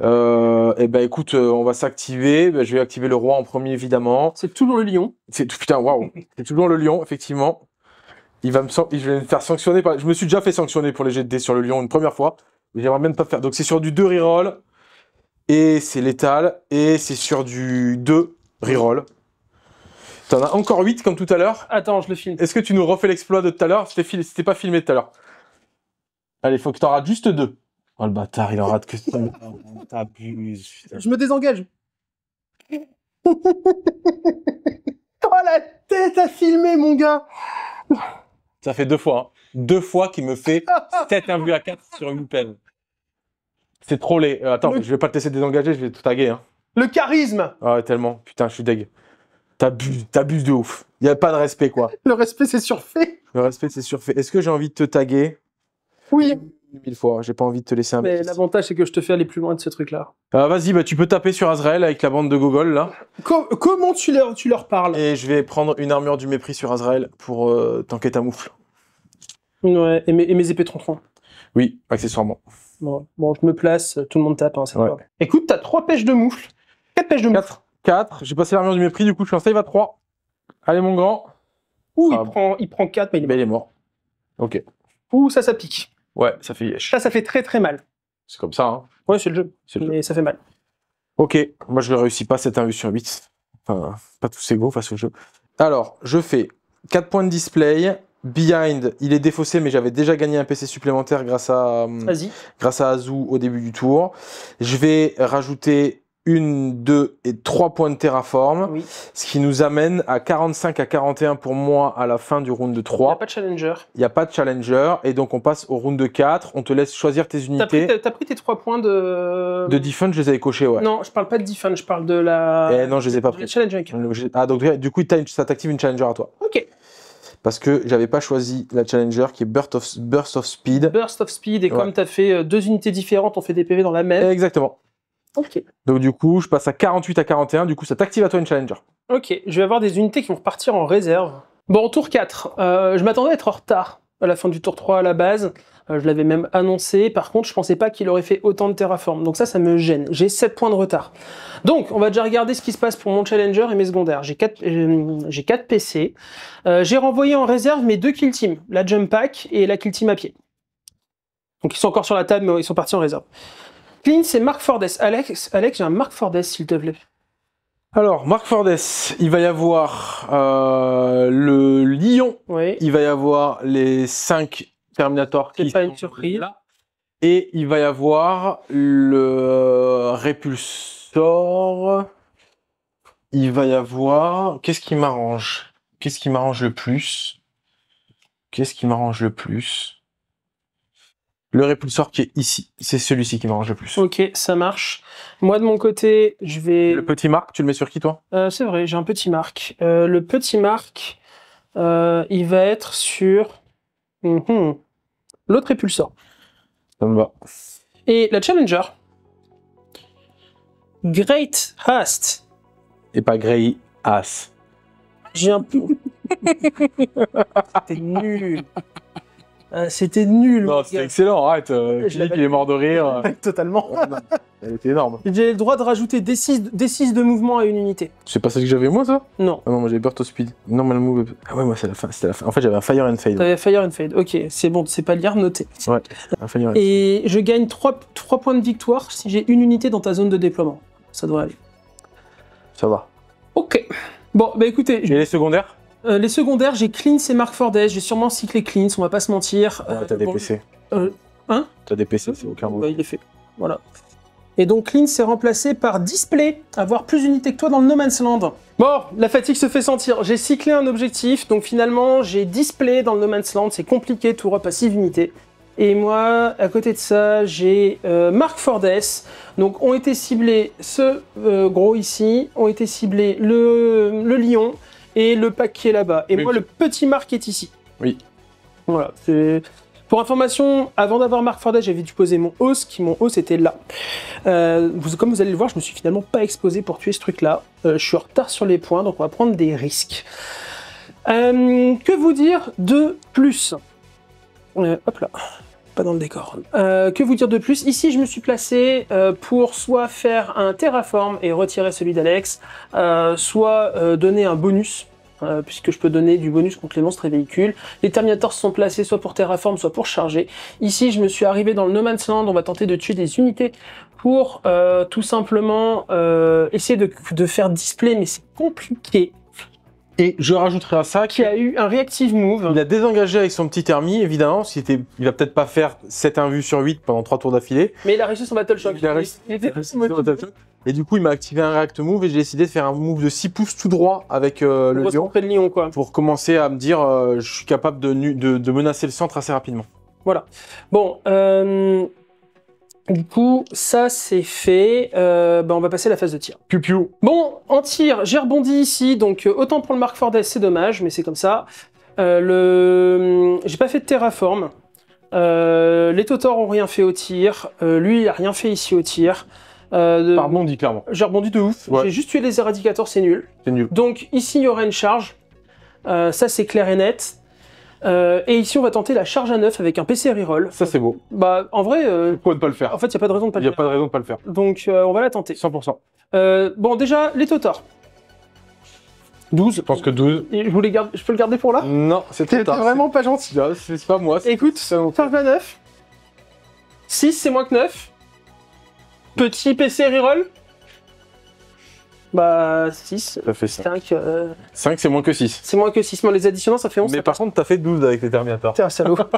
Et ben écoute, on va s'activer. Je vais activer le roi en premier évidemment. C'est toujours le lion. C'est putain, waouh. C'est toujours le lion, effectivement. Je vais me faire sanctionner. Je me suis déjà fait sanctionner pour les jets de dés sur le lion une première fois. Mais j'aimerais même pas faire. Donc c'est sur du 2 reroll. Et c'est létal. Et c'est sur du 2 reroll. T'en as encore 8 comme tout à l'heure. Attends, je le filme. Est-ce que tu nous refais l'exploit de tout à l'heure? C'était pas filmé tout à l'heure. Allez, faut que t'en rates juste 2. Oh le bâtard, il en rate que ça. T'abuses, putain. Je me désengage. Oh la tête à filmer, mon gars. Ça fait 2 fois. 2 fois qu'il me fait 7 1 à 4 sur une peine. C'est trop laid. Attends, je vais pas te laisser désengager, je vais tout taguer. Le charisme. Ah ouais, tellement. Putain, je suis deg. T'abuses de ouf. Il n'y a pas de respect, quoi. Le respect, c'est surfait. Le respect, c'est surfait. Est-ce que j'ai envie de te taguer? Oui. 1000 fois. J'ai pas envie de te laisser un Mais petit. l'avantage, c'est que je te fais aller plus loin de ce truc-là. Vas-y, tu peux taper sur Azrael avec la bande de Gogol, là. Comment tu leur parles? Et je vais prendre une armure du mépris sur Azrael pour tanker ta moufle. Ouais, et mes épées tronçons. Oui, accessoirement. Bon, je me place, tout le monde tape. Hein, Ouais. Écoute, t'as 3 pêches de moufle. 4 pêches de moufle. 4. J'ai passé l'armure du mépris, du coup, je suis en save à 3. Allez, mon grand. Ouh, il prend 4, mais il est mort. Ok. Ouh, ça pique. Ouais, ça fait yesh. Ça fait très très mal. C'est comme ça, hein. Ouais, c'est le jeu. Mais ça fait mal. Ok, moi je ne réussis pas cette 1 sur 8. Enfin, pas tous égaux face au jeu. Alors, je fais 4 points de display. Behind, il est défaussé, mais j'avais déjà gagné un PC supplémentaire grâce à Azu au début du tour. Je vais rajouter 1, 2 et 3 points de terraform, oui. Ce qui nous amène à 45 à 41 pour moi à la fin du round de 3. Il n'y a pas de challenger. Il n'y a pas de challenger, et donc on passe au round de 4. On te laisse choisir tes unités. T'as pris tes 3 points de... De defense, je les avais cochés, ouais. Non, je parle pas de defense, je parle de la... non, je les ai pas pris. Challenger. Ah, donc du coup, ça t'active une challenger à toi. Ok. Parce que j'avais pas choisi la challenger qui est Burst of Speed. Burst of Speed, et comme tu as fait 2 unités différentes, on fait des PV dans la même. Exactement. Ok. Donc du coup, je passe à 48 à 41, du coup ça t'active à toi une challenger. Ok, je vais avoir des unités qui vont repartir en réserve. Bon, tour 4, je m'attendais à être en retard à la fin du tour 3 à la base. Je l'avais même annoncé, par contre je pensais pas qu'il aurait fait autant de terraform, donc ça me gêne. J'ai 7 points de retard. Donc on va déjà regarder ce qui se passe pour mon challenger et mes secondaires. J'ai 4 PC. J'ai renvoyé en réserve mes 2 kill teams, la jump pack et la kill team à pied. Donc ils sont encore sur la table, mais ils sont partis en réserve. Clean, c'est Mark Fordes. Alex, j'ai un Mark Fordes, s'il te plaît. Alors, Mark Fordes, il va y avoir le lion, oui. Il va y avoir les 5 Terminators qui sont pas une surprise. Là, et il va y avoir le répulsor. Il va y avoir... Qu'est-ce qui m'arrange? Qu'est-ce qui m'arrange le plus? Le répulsor qui est ici, c'est celui-ci qui m'arrange le plus. Ok, ça marche. Moi, de mon côté, je vais... Le petit Mark, tu le mets sur qui, toi? C'est vrai, j'ai un petit Mark. Le petit Mark, Il va être sur l'autre répulsor. Ça me va. Et la Challenger, Great Hast. Et pas Grey As. J'ai un peu... C'était nul. C'était nul. Non, c'était excellent, arrête. Philippe, il est mort de rire. Totalement. Elle était énorme. J'ai le droit de rajouter D6 de mouvement à une unité. C'est pas ça que j'avais moi, ça? Non. Ah non, moi j'avais Burst of Speed. Normal Move. Ah ouais, moi c'est la fin. C'était la fin. En fait, j'avais un Fire and Fade. T'avais Fire and Fade. Ok, c'est bon, c'est pas lire, noté. Ouais, un Fire and Fade. Et je gagne 3 points de victoire si j'ai une unité dans ta zone de déploiement. Ça devrait aller. Ça va. Ok. Bon, bah écoutez, Et les secondaires? les secondaires, j'ai Cleanse et Mark Fordes. J'ai sûrement cyclé Cleanse, on va pas se mentir. Ouais, t'as des bon, PC. hein? T'as des PC, c'est aucun mot. Bah, il est fait. Voilà. Et donc Cleanse est remplacé par Display, avoir plus d'unités que toi dans le No Man's Land. Bon, la fatigue se fait sentir. J'ai cyclé un objectif, donc finalement j'ai Display dans le No Man's Land. C'est compliqué, tout up à 6 unités. Et moi, à côté de ça, j'ai Mark Fordes. Donc ont été ciblés ce gros ici, ont été ciblés le lion et le pack qui est là-bas. Et Oui. moi, le petit Mark est ici. Oui. Voilà, c'est... Pour information, avant d'avoir Mark Fordes, j'avais dû poser mon os, mon os était là. Comme vous allez le voir, je me suis finalement pas exposé pour tuer ce truc-là. Je suis en retard sur les points, donc on va prendre des risques. Que vous dire de plus? Hop là, pas dans le décor. Que vous dire de plus? Ici, je me suis placé pour soit faire un terraform et retirer celui d'Alex, soit donner un bonus. Puisque je peux donner du bonus contre les monstres et véhicules. Les Terminators sont placés soit pour terraform, soit pour charger. Ici, je me suis arrivé dans le No Man's Land, on va tenter de tuer des unités pour tout simplement essayer de faire display, mais c'est compliqué. Et je rajouterai à ça Qui a eu un reactive move. il a désengagé avec son petit thermi, évidemment. Il va peut-être pas faire 7 invus sur 8 pendant 3 tours d'affilée. Mais il a réussi son Battle Shock. Il a réussi. Il était Et du coup, il m'a activé un React Move et j'ai décidé de faire un move de 6 pouces tout droit avec le lion. près de Lyon, quoi. Pour commencer à me dire, je suis capable de menacer le centre assez rapidement. Voilà. Bon, du coup, ça c'est fait. On va passer à la phase de tir. Piu piu. Bon, en tir, j'ai rebondi ici, donc autant pour le Mark Fordes, c'est dommage, mais c'est comme ça. J'ai pas fait de terraform. Les Totors ont rien fait au tir. Lui, il a rien fait ici au tir. Pas rebondi, clairement. J'ai rebondi de ouf. Ouais. J'ai juste tué les éradicators, c'est nul. C'est nul. Donc ici, il y aura une charge. Ça, c'est clair et net. Et ici, on va tenter la charge à 9 avec un PC reroll. Ça, c'est beau. Bah, en vrai, Pourquoi ne pas le faire? en fait, il n'y a pas de raison de pas Il le n'y a faire. pas de raison de pas le faire. Donc, on va la tenter. 100%. Bon, déjà, les Totors. 12. Je pense que 12. Et je peux le garder pour là? Non, c'était T'es vraiment pas gentil. C'est pas moi. Écoute, charge à 9. 6, c'est moins que 9. Petit PC reroll. Bah, 6. Ça fait 5. 5, 5, c'est moins que 6. c'est moins que 6. Mais les additionnants, ça fait 11. Mais par contre, t'as fait 12 avec les Terminators. T'es un salaud. Hop.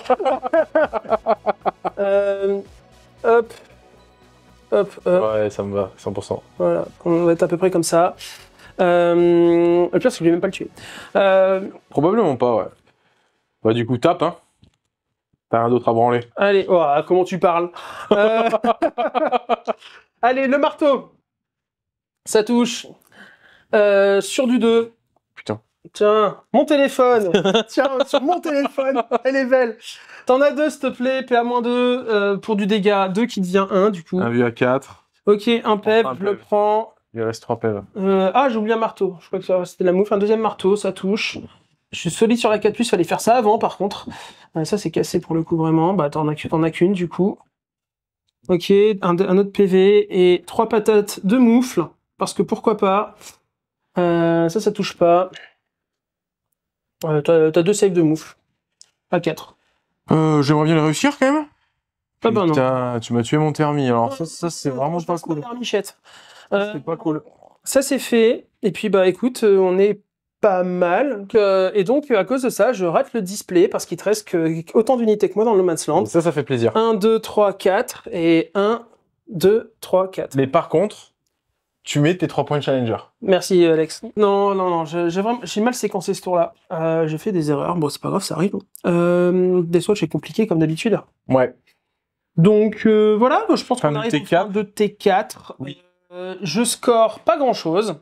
Hop, hop. Ouais, ça me va, 100%. Voilà, on va être à peu près comme ça. Le pire, c'est que je vais même pas le tuer. Probablement pas, ouais. Bah, du coup, tape, hein. T'as rien d'autre à branler. Allez, oh, comment tu parles. Allez, le marteau. Ça touche. Sur du 2. Putain. Tiens, mon téléphone. Tiens, sur mon téléphone. Elle est belle. T'en as 2, s'il te plaît. PA-2 pour du dégât. 2 qui devient 1, du coup. 1 vu à 4. Ok, un PEV, Un je le PEV. prends. Il reste 3 PV. J'ai oublié un marteau. Je crois que c'était la move. Un deuxième marteau, ça touche. Je suis solide sur la 4+, fallait faire ça avant, par contre. Ça, c'est cassé pour le coup, vraiment. Bah, t'en as qu'une, du coup. Ok, un autre PV et 3 patates de moufle. Parce que pourquoi pas. Ça touche pas. T'as 2 saves de moufle. À 4. J'aimerais bien le réussir, quand même. Ah bah non. Putain, tu m'as tué mon thermi. Alors, ça c'est vraiment pas cool. Michette. C'est pas cool. Ça, c'est fait. Et puis, bah, écoute, on est pas mal. Et donc, à cause de ça, je rate le display parce qu'il te reste autant d'unités que moi dans le No Man's Land. Ça fait plaisir. 1, 2, 3, 4. Et 1, 2, 3, 4. Mais par contre, tu mets tes 3 points de challenger. Merci, Alex. Non, j'ai mal séquencé ce tour-là. J'ai fait des erreurs. Bon, c'est pas grave, ça arrive. Des swatchs, c'est compliqué comme d'habitude. Ouais. Donc, voilà, je pense Fin qu'on de arrive T4. au fin de T4. Oui. Je score pas grand-chose.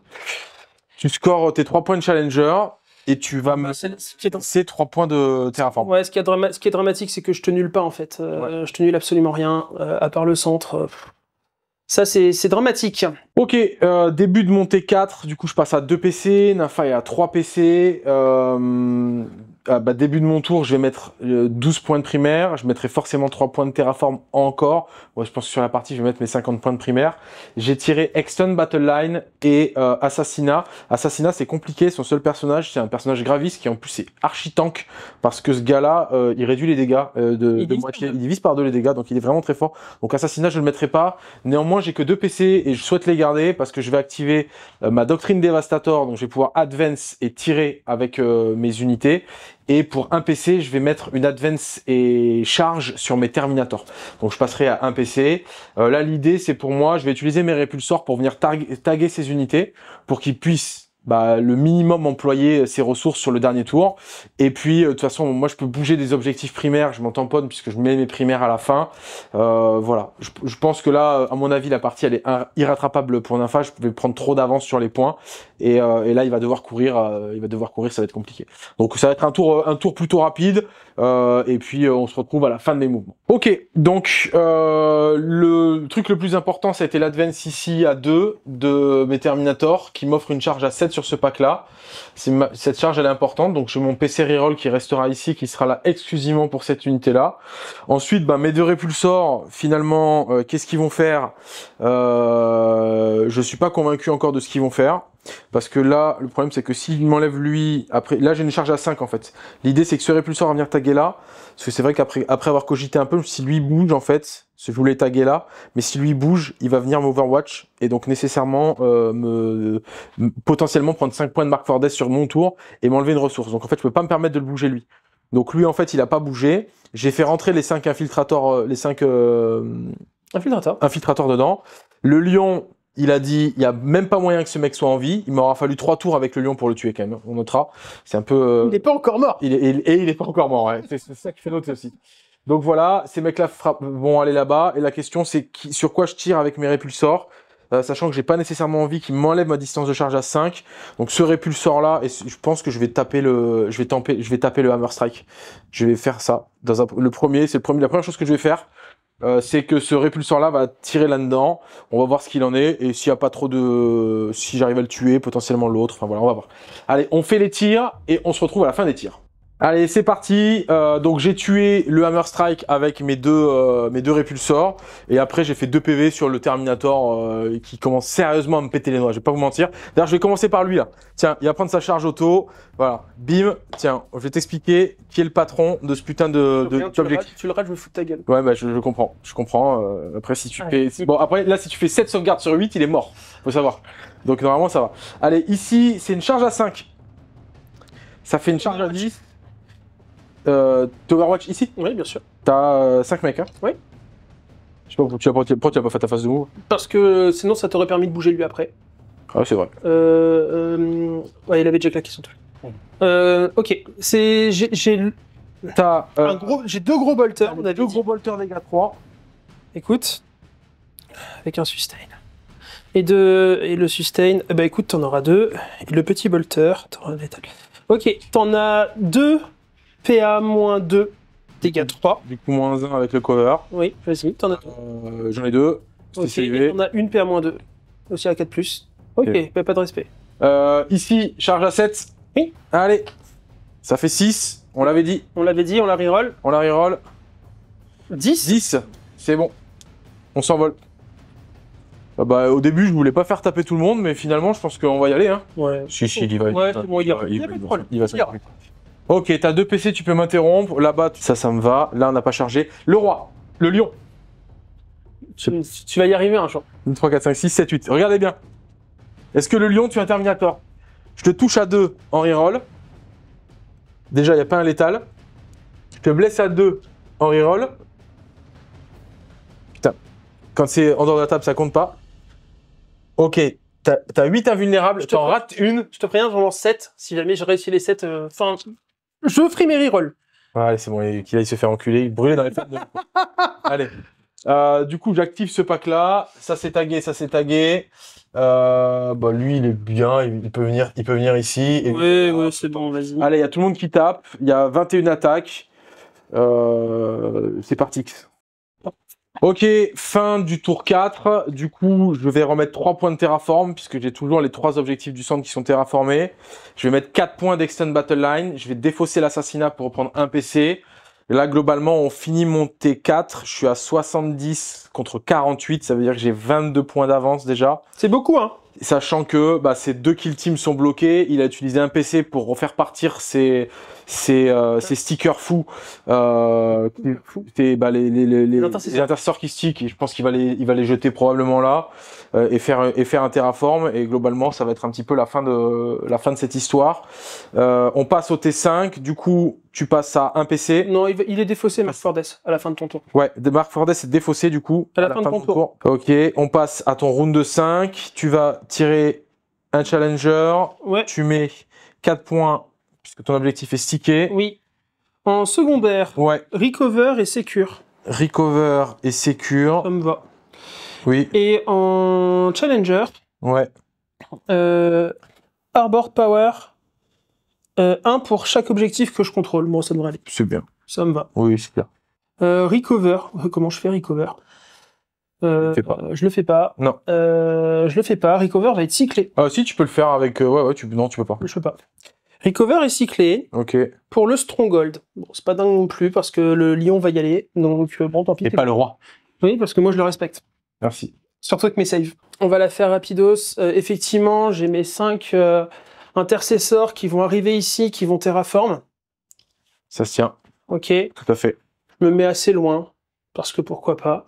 Tu scores tes 3 points de challenger. et tu vas me c'est 3 points de terraform. Ouais, ce qui est dramatique, c'est que je te nulle pas en fait. Je te nulle absolument rien, à part le centre. Ça, c'est dramatique. Ok, début de montée 4, du coup je passe à 2 PC, Nympha est à 3 PC. Début de mon tour, je vais mettre 12 points de primaire, je mettrai forcément 3 points de terraform encore. Ouais, je pense que sur la partie, je vais mettre mes 50 points de primaire. J'ai tiré Extend Battle Line et Assassinat. Assassinat, c'est compliqué, son seul personnage, c'est un personnage Gravis qui en plus est archi-tank, parce que ce gars-là, il réduit les dégâts de moitié. Il divise par 2 les dégâts, donc il est vraiment très fort. Donc Assassinat, je le mettrai pas. Néanmoins, j'ai que 2 PC et je souhaite les garder parce que je vais activer ma Doctrine Devastator, donc je vais pouvoir advance et tirer avec mes unités. Et pour un PC, je vais mettre une advance et charge sur mes Terminators. Donc je passerai à un PC. Là, l'idée, c'est pour moi, je vais utiliser mes répulsors pour venir taguer ces unités, pour qu'ils puissent le minimum employer ses ressources sur le dernier tour. Et puis, de toute façon, moi, je peux bouger des objectifs primaires, je m'en tamponne puisque je mets mes primaires à la fin. Voilà, je pense que là, à mon avis, la partie, elle est irrattrapable pour Nympha. Je vais prendre trop d'avance sur les points. Et là, il va devoir courir, ça va être compliqué. Donc, ça va être un tour plutôt rapide. Et puis, on se retrouve à la fin de mes mouvements. Ok, donc, le truc le plus important, ça a été l'advance ici à 2 de mes Terminators, qui m'offre une charge à 7 sur ce pack-là. Cette charge, elle est importante, donc j'ai mon PC reroll qui restera ici, qui sera là exclusivement pour cette unité-là. Ensuite, mes 2 répulsors, finalement, qu'est-ce qu'ils vont faire? Je suis pas convaincu encore de ce qu'ils vont faire. Parce que là, le problème, c'est que s'il m'enlève lui, après, là, j'ai une charge à 5 en fait. L'idée, c'est que ce répulsor va venir taguer là. Parce que c'est vrai qu'après avoir cogité un peu, si lui bouge, en fait, je voulais taguer là, mais si lui bouge, il va venir m'overwatch et donc nécessairement potentiellement prendre 5 points de Mark for Death sur mon tour et m'enlever une ressource. Donc en fait, je peux pas me permettre de le bouger lui. Donc lui, en fait, il a pas bougé. J'ai fait rentrer les 5 infiltrators, infiltrateurs dedans. Le lion, il a dit, il n'y a même pas moyen que ce mec soit en vie. Il m'aura fallu 3 tours avec le lion pour le tuer quand même. On notera. C'est un peu. Il n'est pas encore mort. Il est pas encore mort. Ouais. C'est ça qui fait noter aussi. Donc voilà, ces mecs-là vont aller là-bas. Et la question, c'est sur quoi je tire avec mes répulsors, sachant que j'ai pas nécessairement envie qu'il m'enlève ma distance de charge à 5. Donc ce répulsor-là, et je pense que je vais taper le Hammer Strike. Je vais faire ça. La première chose que je vais faire. C'est que ce répulsor-là va tirer là-dedans. On va voir ce qu'il en est. Et s'il n'y a pas trop de... Si j'arrive à le tuer, potentiellement l'autre. Enfin voilà, on va voir. Allez, on fait les tirs et on se retrouve à la fin des tirs. Allez, c'est parti. Donc j'ai tué le Hammer Strike avec mes deux répulsors. Et après, j'ai fait 2 PV sur le Terminator qui commence sérieusement à me péter les noix. Je vais pas vous mentir. D'ailleurs, je vais commencer par lui là. Tiens, il va prendre sa charge auto. Voilà. Bim. Tiens, je vais t'expliquer qui est le patron de ce putain d'objectif. Tu le rates, je me fous de ta gueule. Ouais, je comprends. Je comprends. Après, si tu fais... Bon, après, là, si tu fais 7 sauvegardes sur 8, il est mort. Faut savoir. Donc, normalement, ça va. Allez, ici, c'est une charge à 5. Ça fait une charge à 10. T'overwatch ici? Oui, bien sûr. T'as 5 mecs, hein? Oui. Je sais pas pourquoi tu as pas fait ta phase de move. Parce que sinon, ça t'aurait permis de bouger lui après. Ah, c'est vrai. Ouais, il avait déjà claqué son truc. Ok, j'ai 2 gros bolters. On a 2 gros bolters dégâts 3. Écoute, avec un sustain. Et le sustain, écoute, t'en auras 2. Et le petit bolter, t'auras un létal. Ok, t'en as 2 PA-2, dégâts 3. Du coup, moins 1 avec le cover. Oui, vas-y, t'en as 2. J'en ai 2. Ok, et on a une PA-2. Aussi à 4+. Ok, pas de respect. Ici, charge à 7. Oui. Allez. Ça fait 6. On l'avait dit. On l'a reroll. On la reroll. 10. 10. C'est bon. On s'envole. Au début, je voulais pas faire taper tout le monde, mais finalement, je pense qu'on va y aller. Hein. Ouais. Si, il va. Ouais, c'est bon, il y a pas de problème. Il va se faire. Ok, t'as 2 PC, tu peux m'interrompre. Là-bas, ça me va. Là, on n'a pas chargé. Le roi. Le lion. Tu vas y arriver un jour. 1, 3, 4, 5, 6, 7, 8. Regardez bien. Est-ce que le lion, tu as un Terminator? Je te touche à 2 en reroll. Déjà, il n'y a pas un létal. Je te blesse à 2 en reroll. Putain. Quand c'est en dehors de la table, ça compte pas. Ok. T'as 8 invulnérables. T'en rates une. Je te préviens, j'en lance 7. Si jamais je réussis les 7, je ferai mes rerolls. Allez, c'est bon. Qu'il aille se faire enculer. Il brûlait dans les fêtes. Allez. Du coup, j'active ce pack-là. Ça c'est tagué, ça c'est tagué. Lui, il est bien. Il peut venir ici. Ouais, c'est bon, vas-y. Allez, il y a tout le monde qui tape. Il y a 21 attaques. C'est parti. Ok, fin du tour 4. Du coup, je vais remettre 3 points de terraform, puisque j'ai toujours les 3 objectifs du centre qui sont terraformés. Je vais mettre 4 points d'Extend Battle Line. Je vais défausser l'assassinat pour reprendre un PC. Et là, globalement, on finit mon T4. Je suis à 70 contre 48. Ça veut dire que j'ai 22 points d'avance déjà. C'est beaucoup, hein. Sachant que ces 2 kill teams sont bloqués. Il a utilisé un PC pour refaire partir ses stickers fous. Les intercesseurs qui stick. Et je pense qu'il va les jeter probablement là et faire un terraform. Et globalement, ça va être un petit peu la fin de cette histoire. On passe au T5. Du coup, tu passes à un PC. Non, il est défaussé, Mark Fordes, à la fin de ton tour. Ouais, Mark Fordes est défaussé du coup. À la fin de ton tour. Ok, on passe à ton round de 5. Tu vas tirer un challenger. Ouais. Tu mets 4 points puisque ton objectif est stické. Oui. En secondaire, ouais. Recover et Secure. Recover et Secure. Ça me va. Oui. Et en Challenger, ouais. Arbor Power, 1 pour chaque objectif que je contrôle. Bon, ça devrait aller. C'est bien. Ça me va. Oui, c'est bien. Recover. Comment je fais Recover? Je le fais pas. Non. Je le fais pas. Recover va être cyclé. Ah si, tu peux le faire avec... non, tu peux pas. Je peux pas. Recover est cyclé. Ok. Pour le Stronghold. Bon, c'est pas dingue non plus parce que le lion va y aller. Donc bon, tant pis. Et pas le roi. Oui, parce que moi je le respecte. Merci. Surtout avec mes saves. On va la faire rapidos. Effectivement, j'ai mes 5 intercesseurs qui vont arriver ici, qui vont terraform. Ça se tient. Ok. Tout à fait. Je me mets assez loin, parce que pourquoi pas.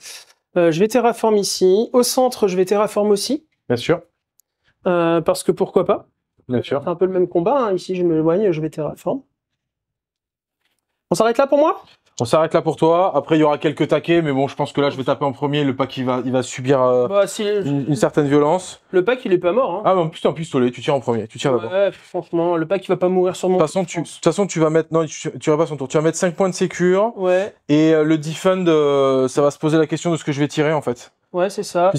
Je vais terraform ici. Au centre, je vais terraform aussi. Bien sûr. Parce que pourquoi pas. Bien sûr. C'est un peu le même combat. Hein. Ici, je m'éloigne, je vais terraform. On s'arrête là pour moi? On s'arrête là pour toi. Après, il y aura quelques taquets, mais bon, je pense que là, je vais taper en premier. Le pack, il va subir une certaine violence. Le pack, il est pas mort. Hein. Ah, mais en plus, t'es en pistolet. Tu tires en premier. Tu tires d'abord. Ouais, franchement, le pack, il va pas mourir sur mon... De toute façon, tu vas mettre... Non, tu vas pas son tour. Tu vas mettre 5 points de sécure. Ouais. Et le defend, ça va se poser la question de ce que je vais tirer, en fait. Ouais, c'est ça.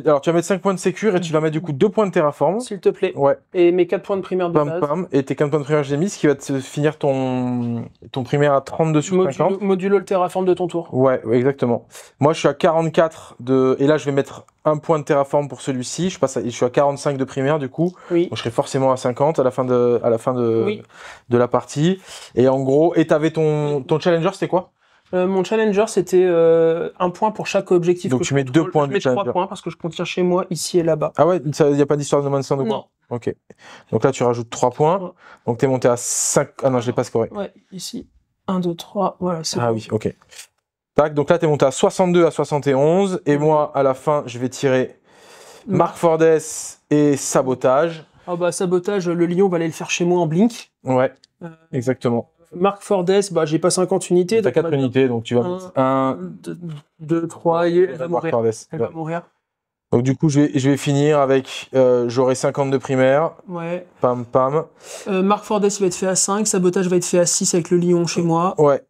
Alors, tu vas mettre 5 points de sécure et tu vas mettre du coup 2 points de terraform. S'il te plaît. Ouais. Et mes 4 points de primaire de base. Pam. Et tes 4 points de primaire, je l'ai mis, ce qui va te finir ton primaire à 32 sur 50. Modulo le terraform de ton tour. Ouais, exactement. Moi, je suis à 44 et là, je vais mettre 1 point de terraform pour celui-ci. Je suis à 45 de primaire, du coup. Oui. Donc, je serai forcément à 50 à la fin de la partie. Et en gros, t'avais ton challenger, c'était quoi? Mon challenger, c'était 1 point pour chaque objectif. Donc tu mets 2 points de challenger. Je mets 3 points parce que je contiens chez moi, ici et là-bas. Ah ouais, il n'y a pas d'histoire de moins de 100 de quoi? Non. Ok. Donc là, tu rajoutes 3 points. Ouais. Donc tu es monté à 5... Ah non, je l'ai pas scoré. Ouais, ici. 1, 2, 3, voilà, c'est bon. Ah oui, ok. Tac, donc là, tu es monté à 62 à 71. Et moi, à la fin, je vais tirer Mark Fordes et Sabotage. Ah bah, Sabotage, le lion va aller le faire chez moi en blink. Ouais, exactement. Mark Fordes, bah, j'ai pas 50 unités. T'as 4 unités, donc tu vas mettre 1, 2, 3, et elle va mourir. Elle va mourir. Donc du coup, je vais finir avec, j'aurai 52 primaires. Ouais. Pam. Mark Fordes, il va être fait à 5, Sabotage va être fait à 6 avec le lion chez moi. Ouais.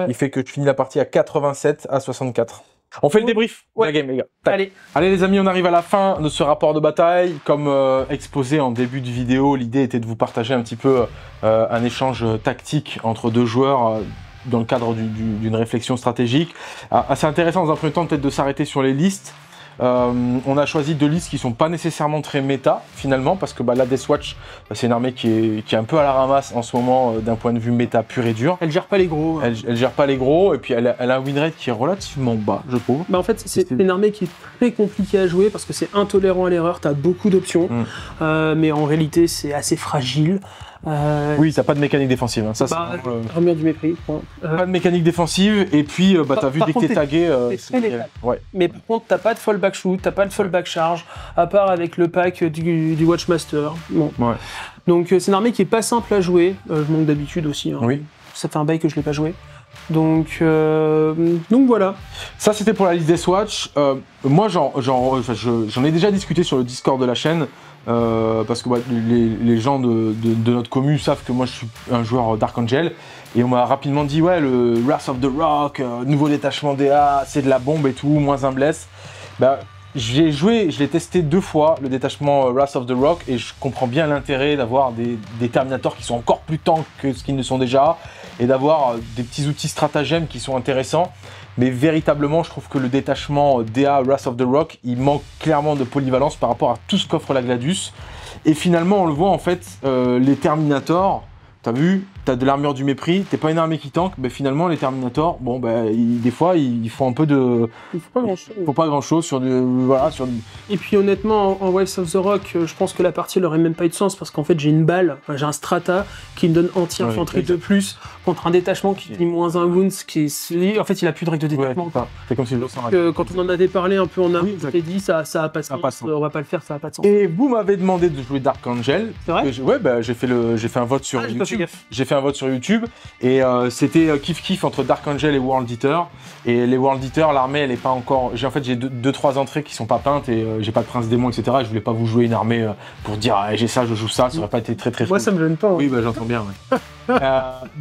Il fait que tu finis la partie à 87 à 64. On fait le débrief de la game, les gars. Allez, les amis, on arrive à la fin de ce rapport de bataille. Comme exposé en début de vidéo, l'idée était de vous partager un petit peu un échange tactique entre 2 joueurs dans le cadre d'une réflexion stratégique. Assez intéressant dans un premier temps peut-être de s'arrêter sur les listes. On a choisi 2 listes qui sont pas nécessairement très méta finalement parce que la Deathwatch c'est une armée qui est un peu à la ramasse en ce moment d'un point de vue méta pur et dur. Elle gère pas les gros. Elle gère pas les gros et puis elle a un win rate qui est relativement bas, je trouve. Bah en fait c'est une armée qui est très compliquée à jouer parce que c'est intolérant à l'erreur, t'as beaucoup d'options mais en réalité c'est assez fragile. Oui, t'as pas de mécanique défensive. Hein. Ça, remuer du mépris. Pas de mécanique défensive, et puis t'as vu dès que t'es tagué. Ouais. Mais par contre, t'as pas de fallback shoot, t'as pas de fallback charge, à part avec le pack du Watchmaster. Bon. Ouais. Donc c'est une armée qui est pas simple à jouer. Je manque d'habitude aussi. Hein. Oui. Ça fait un bail que je l'ai pas joué. Donc voilà. Ça, c'était pour la liste Deathwatch. Moi, j'en ai déjà discuté sur le Discord de la chaîne. Parce que les gens de notre commu savent que moi je suis un joueur Dark Angel et on m'a rapidement dit ouais, le Wrath of the Rock, nouveau détachement DA, c'est de la bombe et tout, moins un bless. Bah, je l'ai testé 2 fois le détachement Wrath of the Rock et je comprends bien l'intérêt d'avoir des Terminators qui sont encore plus tanks que ce qu'ils ne sont déjà et d'avoir des petits outils stratagèmes qui sont intéressants. Mais véritablement, je trouve que le détachement DA Wrath of the Rock, il manque clairement de polyvalence par rapport à tout ce qu'offre la Gladius. Et finalement, on le voit en fait, les Terminators, t'as vu, t'as de l'armure du mépris, t'es pas une armée qui tank, mais finalement les Terminators, bon des fois ils font un peu de... Il faut pas grand chose. Il faut pas grand chose sur du... Voilà, sur... Et puis honnêtement, en Wrath of the Rock, je pense que la partie elle aurait même pas eu de sens parce qu'en fait j'ai une balle, j'ai un strata qui me donne anti-infanterie de plus contre un détachement qui dit moins un wounds, en fait il a plus de règle de détachement. C'est comme si je quand on en avait parlé un peu en amont, on s'était dit ça a pas de sens, on va pas le faire, ça a pas de sens. Et vous m'avez demandé de jouer Dark Angel. C'est vrai? Ouais, j'ai fait un vote sur YouTube. J'ai fait un vote sur YouTube et c'était kiff entre Dark Angel et World Eater. Et les World Eater, l'armée elle est pas encore... J'ai 2-3 entrées qui sont pas peintes et j'ai pas de prince démon, etc. Et je voulais pas vous jouer une armée pour dire j'ai ça, je joue ça aurait pas été très Moi ça me gêne pas. Hein. Oui, j'entends bien. Ouais.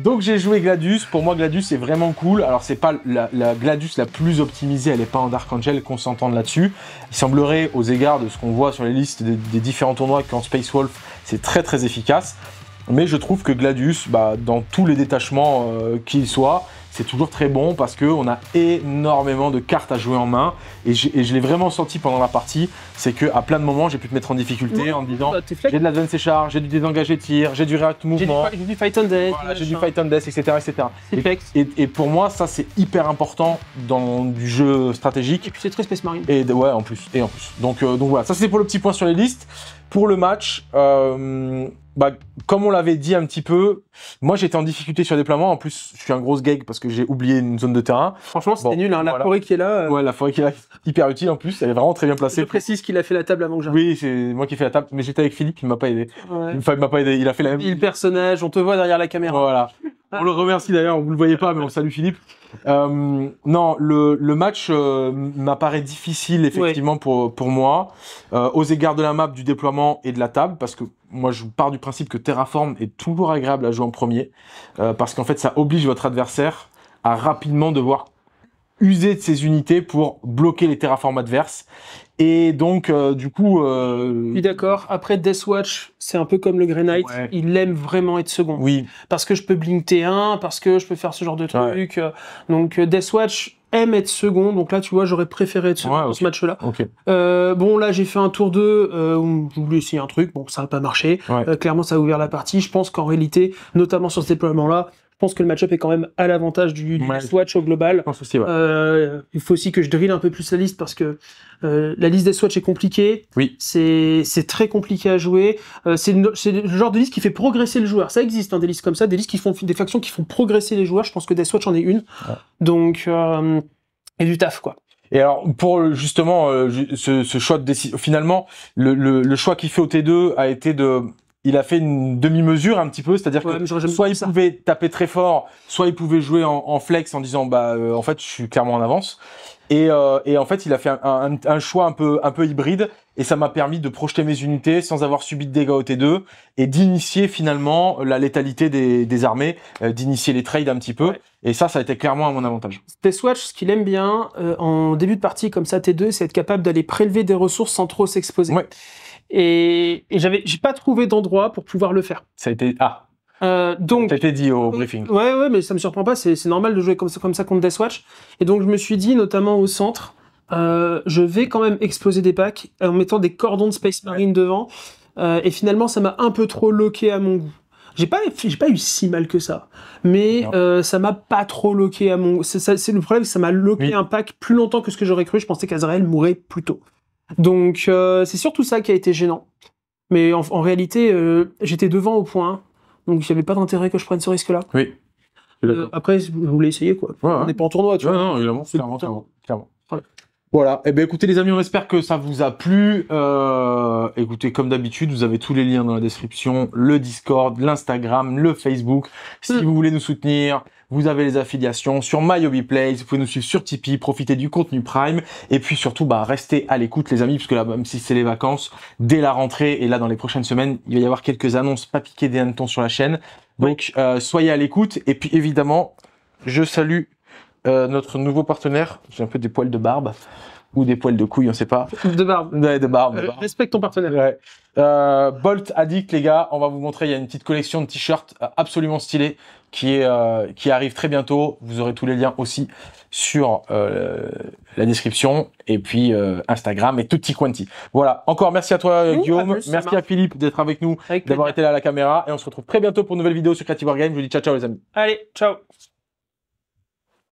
Donc j'ai joué Gladius. Pour moi Gladius est vraiment cool. Alors c'est pas la Gladius la plus optimisée, elle est pas en Dark Angel, qu'on s'entende là-dessus. Il semblerait aux égards de ce qu'on voit sur les listes des différents tournois qu'en Space Wolf c'est très efficace. Mais je trouve que Gladius, dans tous les détachements qu'il soit, c'est toujours très bon parce qu'on a énormément de cartes à jouer en main. Et je l'ai vraiment senti pendant la partie, c'est qu'à plein de moments, j'ai pu te mettre en difficulté en me disant j'ai de l'advance charge, j'ai du désengagé tir, j'ai du react mouvement, j'ai du fight on death, voilà, j'ai du fight on death, etc. Et pour moi, ça c'est hyper important dans du jeu stratégique. Et puis c'est très Space Marine. Et ouais, en plus. Donc voilà, ça c'était pour le petit point sur les listes. Pour le match, comme on l'avait dit un petit peu, moi j'étais en difficulté sur déploiement. En plus, je suis un gros gag parce que j'ai oublié une zone de terrain. Franchement, c'était nul. Hein. La forêt qui est là. Ouais, la forêt qui est là, hyper utile en plus. Elle est vraiment très bien placée. Je précise qu'il a fait la table avant que j'arrive. Oui, c'est moi qui ai fait la table, mais j'étais avec Philippe, il m'a pas aidé. Ouais. Enfin, il m'a pas aidé. Il a fait la même. Le personnage, on te voit derrière la caméra. Voilà. On le remercie d'ailleurs. Vous le voyez pas, mais on salue Philippe. Non, le match m'apparaît difficile effectivement pour moi, aux égards de la map, du déploiement et de la table, parce que moi je pars du principe que Terraform est toujours agréable à jouer en premier, parce qu'en fait ça oblige votre adversaire à rapidement devoir user de ses unités pour bloquer les terraforms adverses. Et donc, du coup... Je suis d'accord. Après, Deathwatch, c'est un peu comme le Grey Knight. Ouais. Il aime vraiment être second. Oui. Parce que je peux blink T1, parce que je peux faire ce genre de truc. Ouais. Donc, Deathwatch aime être second. Donc là, tu vois, j'aurais préféré être second dans ce match-là. Okay. Bon, là, j'ai fait un tour 2 où je voulais essayer un truc. Bon, ça n'a pas marché. Ouais. Clairement, ça a ouvert la partie. Je pense qu'en réalité, notamment sur ce déploiement-là, je pense que le match-up est quand même à l'avantage du Deathwatch au global. Je pense aussi, ouais. Il faut aussi que je drille un peu plus la liste parce que la liste Deathwatch est compliquée. Oui. C'est très compliqué à jouer. C'est le genre de liste qui fait progresser le joueur. Ça existe, hein, des listes comme ça, des listes qui font des factions qui font progresser les joueurs. Je pense que Deathwatch en est une. Ouais. Donc, et du taf, quoi. Et alors, pour justement ce choix de décision, finalement, le choix qu'il fait au T2 a été de... Il a fait une demi-mesure un petit peu, c'est-à-dire que soit il pouvait taper très fort, soit il pouvait jouer en flex en disant en fait je suis clairement en avance. Et en fait il a fait un choix un peu hybride et ça m'a permis de projeter mes unités sans avoir subi de dégâts au T2 et d'initier finalement la létalité des armées, d'initier les trades un petit peu. Ouais. Et ça a été clairement à mon avantage. Deathwatch, ce qu'il aime bien en début de partie comme ça T2, c'est être capable d'aller prélever des ressources sans trop s'exposer. Ouais. Et j'ai pas trouvé d'endroit pour pouvoir le faire. Ça a été donc ça a été dit au briefing. Ouais, mais ça me surprend pas. C'est normal de jouer comme ça contre Deathwatch. Et donc je me suis dit, notamment au centre, je vais quand même exploser des packs en mettant des cordons de Space Marine devant. Et finalement, ça m'a un peu trop loqué à mon goût. J'ai pas eu si mal que ça, mais ça m'a pas trop loqué à mon goût. C'est le problème, ça m'a loqué un pack plus longtemps que ce que j'aurais cru. Je pensais qu'Azrael mourrait plus tôt. Donc c'est surtout ça qui a été gênant. Mais en réalité, j'étais devant au point, donc il n'y avait pas d'intérêt que je prenne ce risque-là. Oui. Après, vous voulez essayer, quoi. Ouais, on n'est pas en tournoi, tu vois. Non, évidemment, clairement. Voilà. Eh bien, écoutez, les amis, on espère que ça vous a plu. Écoutez, comme d'habitude, vous avez tous les liens dans la description, le Discord, l'Instagram, le Facebook. Si vous voulez nous soutenir, Vous avez les affiliations sur MyHobbyPlace, vous pouvez nous suivre sur Tipeee, profiter du contenu Prime, et puis surtout, restez à l'écoute les amis, puisque là, même si c'est les vacances, dès la rentrée, et là dans les prochaines semaines, il va y avoir quelques annonces pas piquées des hannetons sur la chaîne. Donc, soyez à l'écoute, et puis évidemment, je salue notre nouveau partenaire. J'ai un peu des poils de barbe. Ou des poils de couilles, on sait pas. De barbe. Ouais, de barbe. Respecte ton partenaire. Ouais. Bolt Addict, les gars, on va vous montrer, il y a une petite collection de t-shirts absolument stylés qui arrive très bientôt. Vous aurez tous les liens aussi sur la description, et puis Instagram et tutti quanti. Voilà, encore merci à toi Guillaume, merci à Philippe d'être avec nous, d'avoir été là à la caméra, et on se retrouve très bientôt pour une nouvelle vidéo sur Creative Wargame. Je vous dis ciao ciao les amis. Allez, ciao.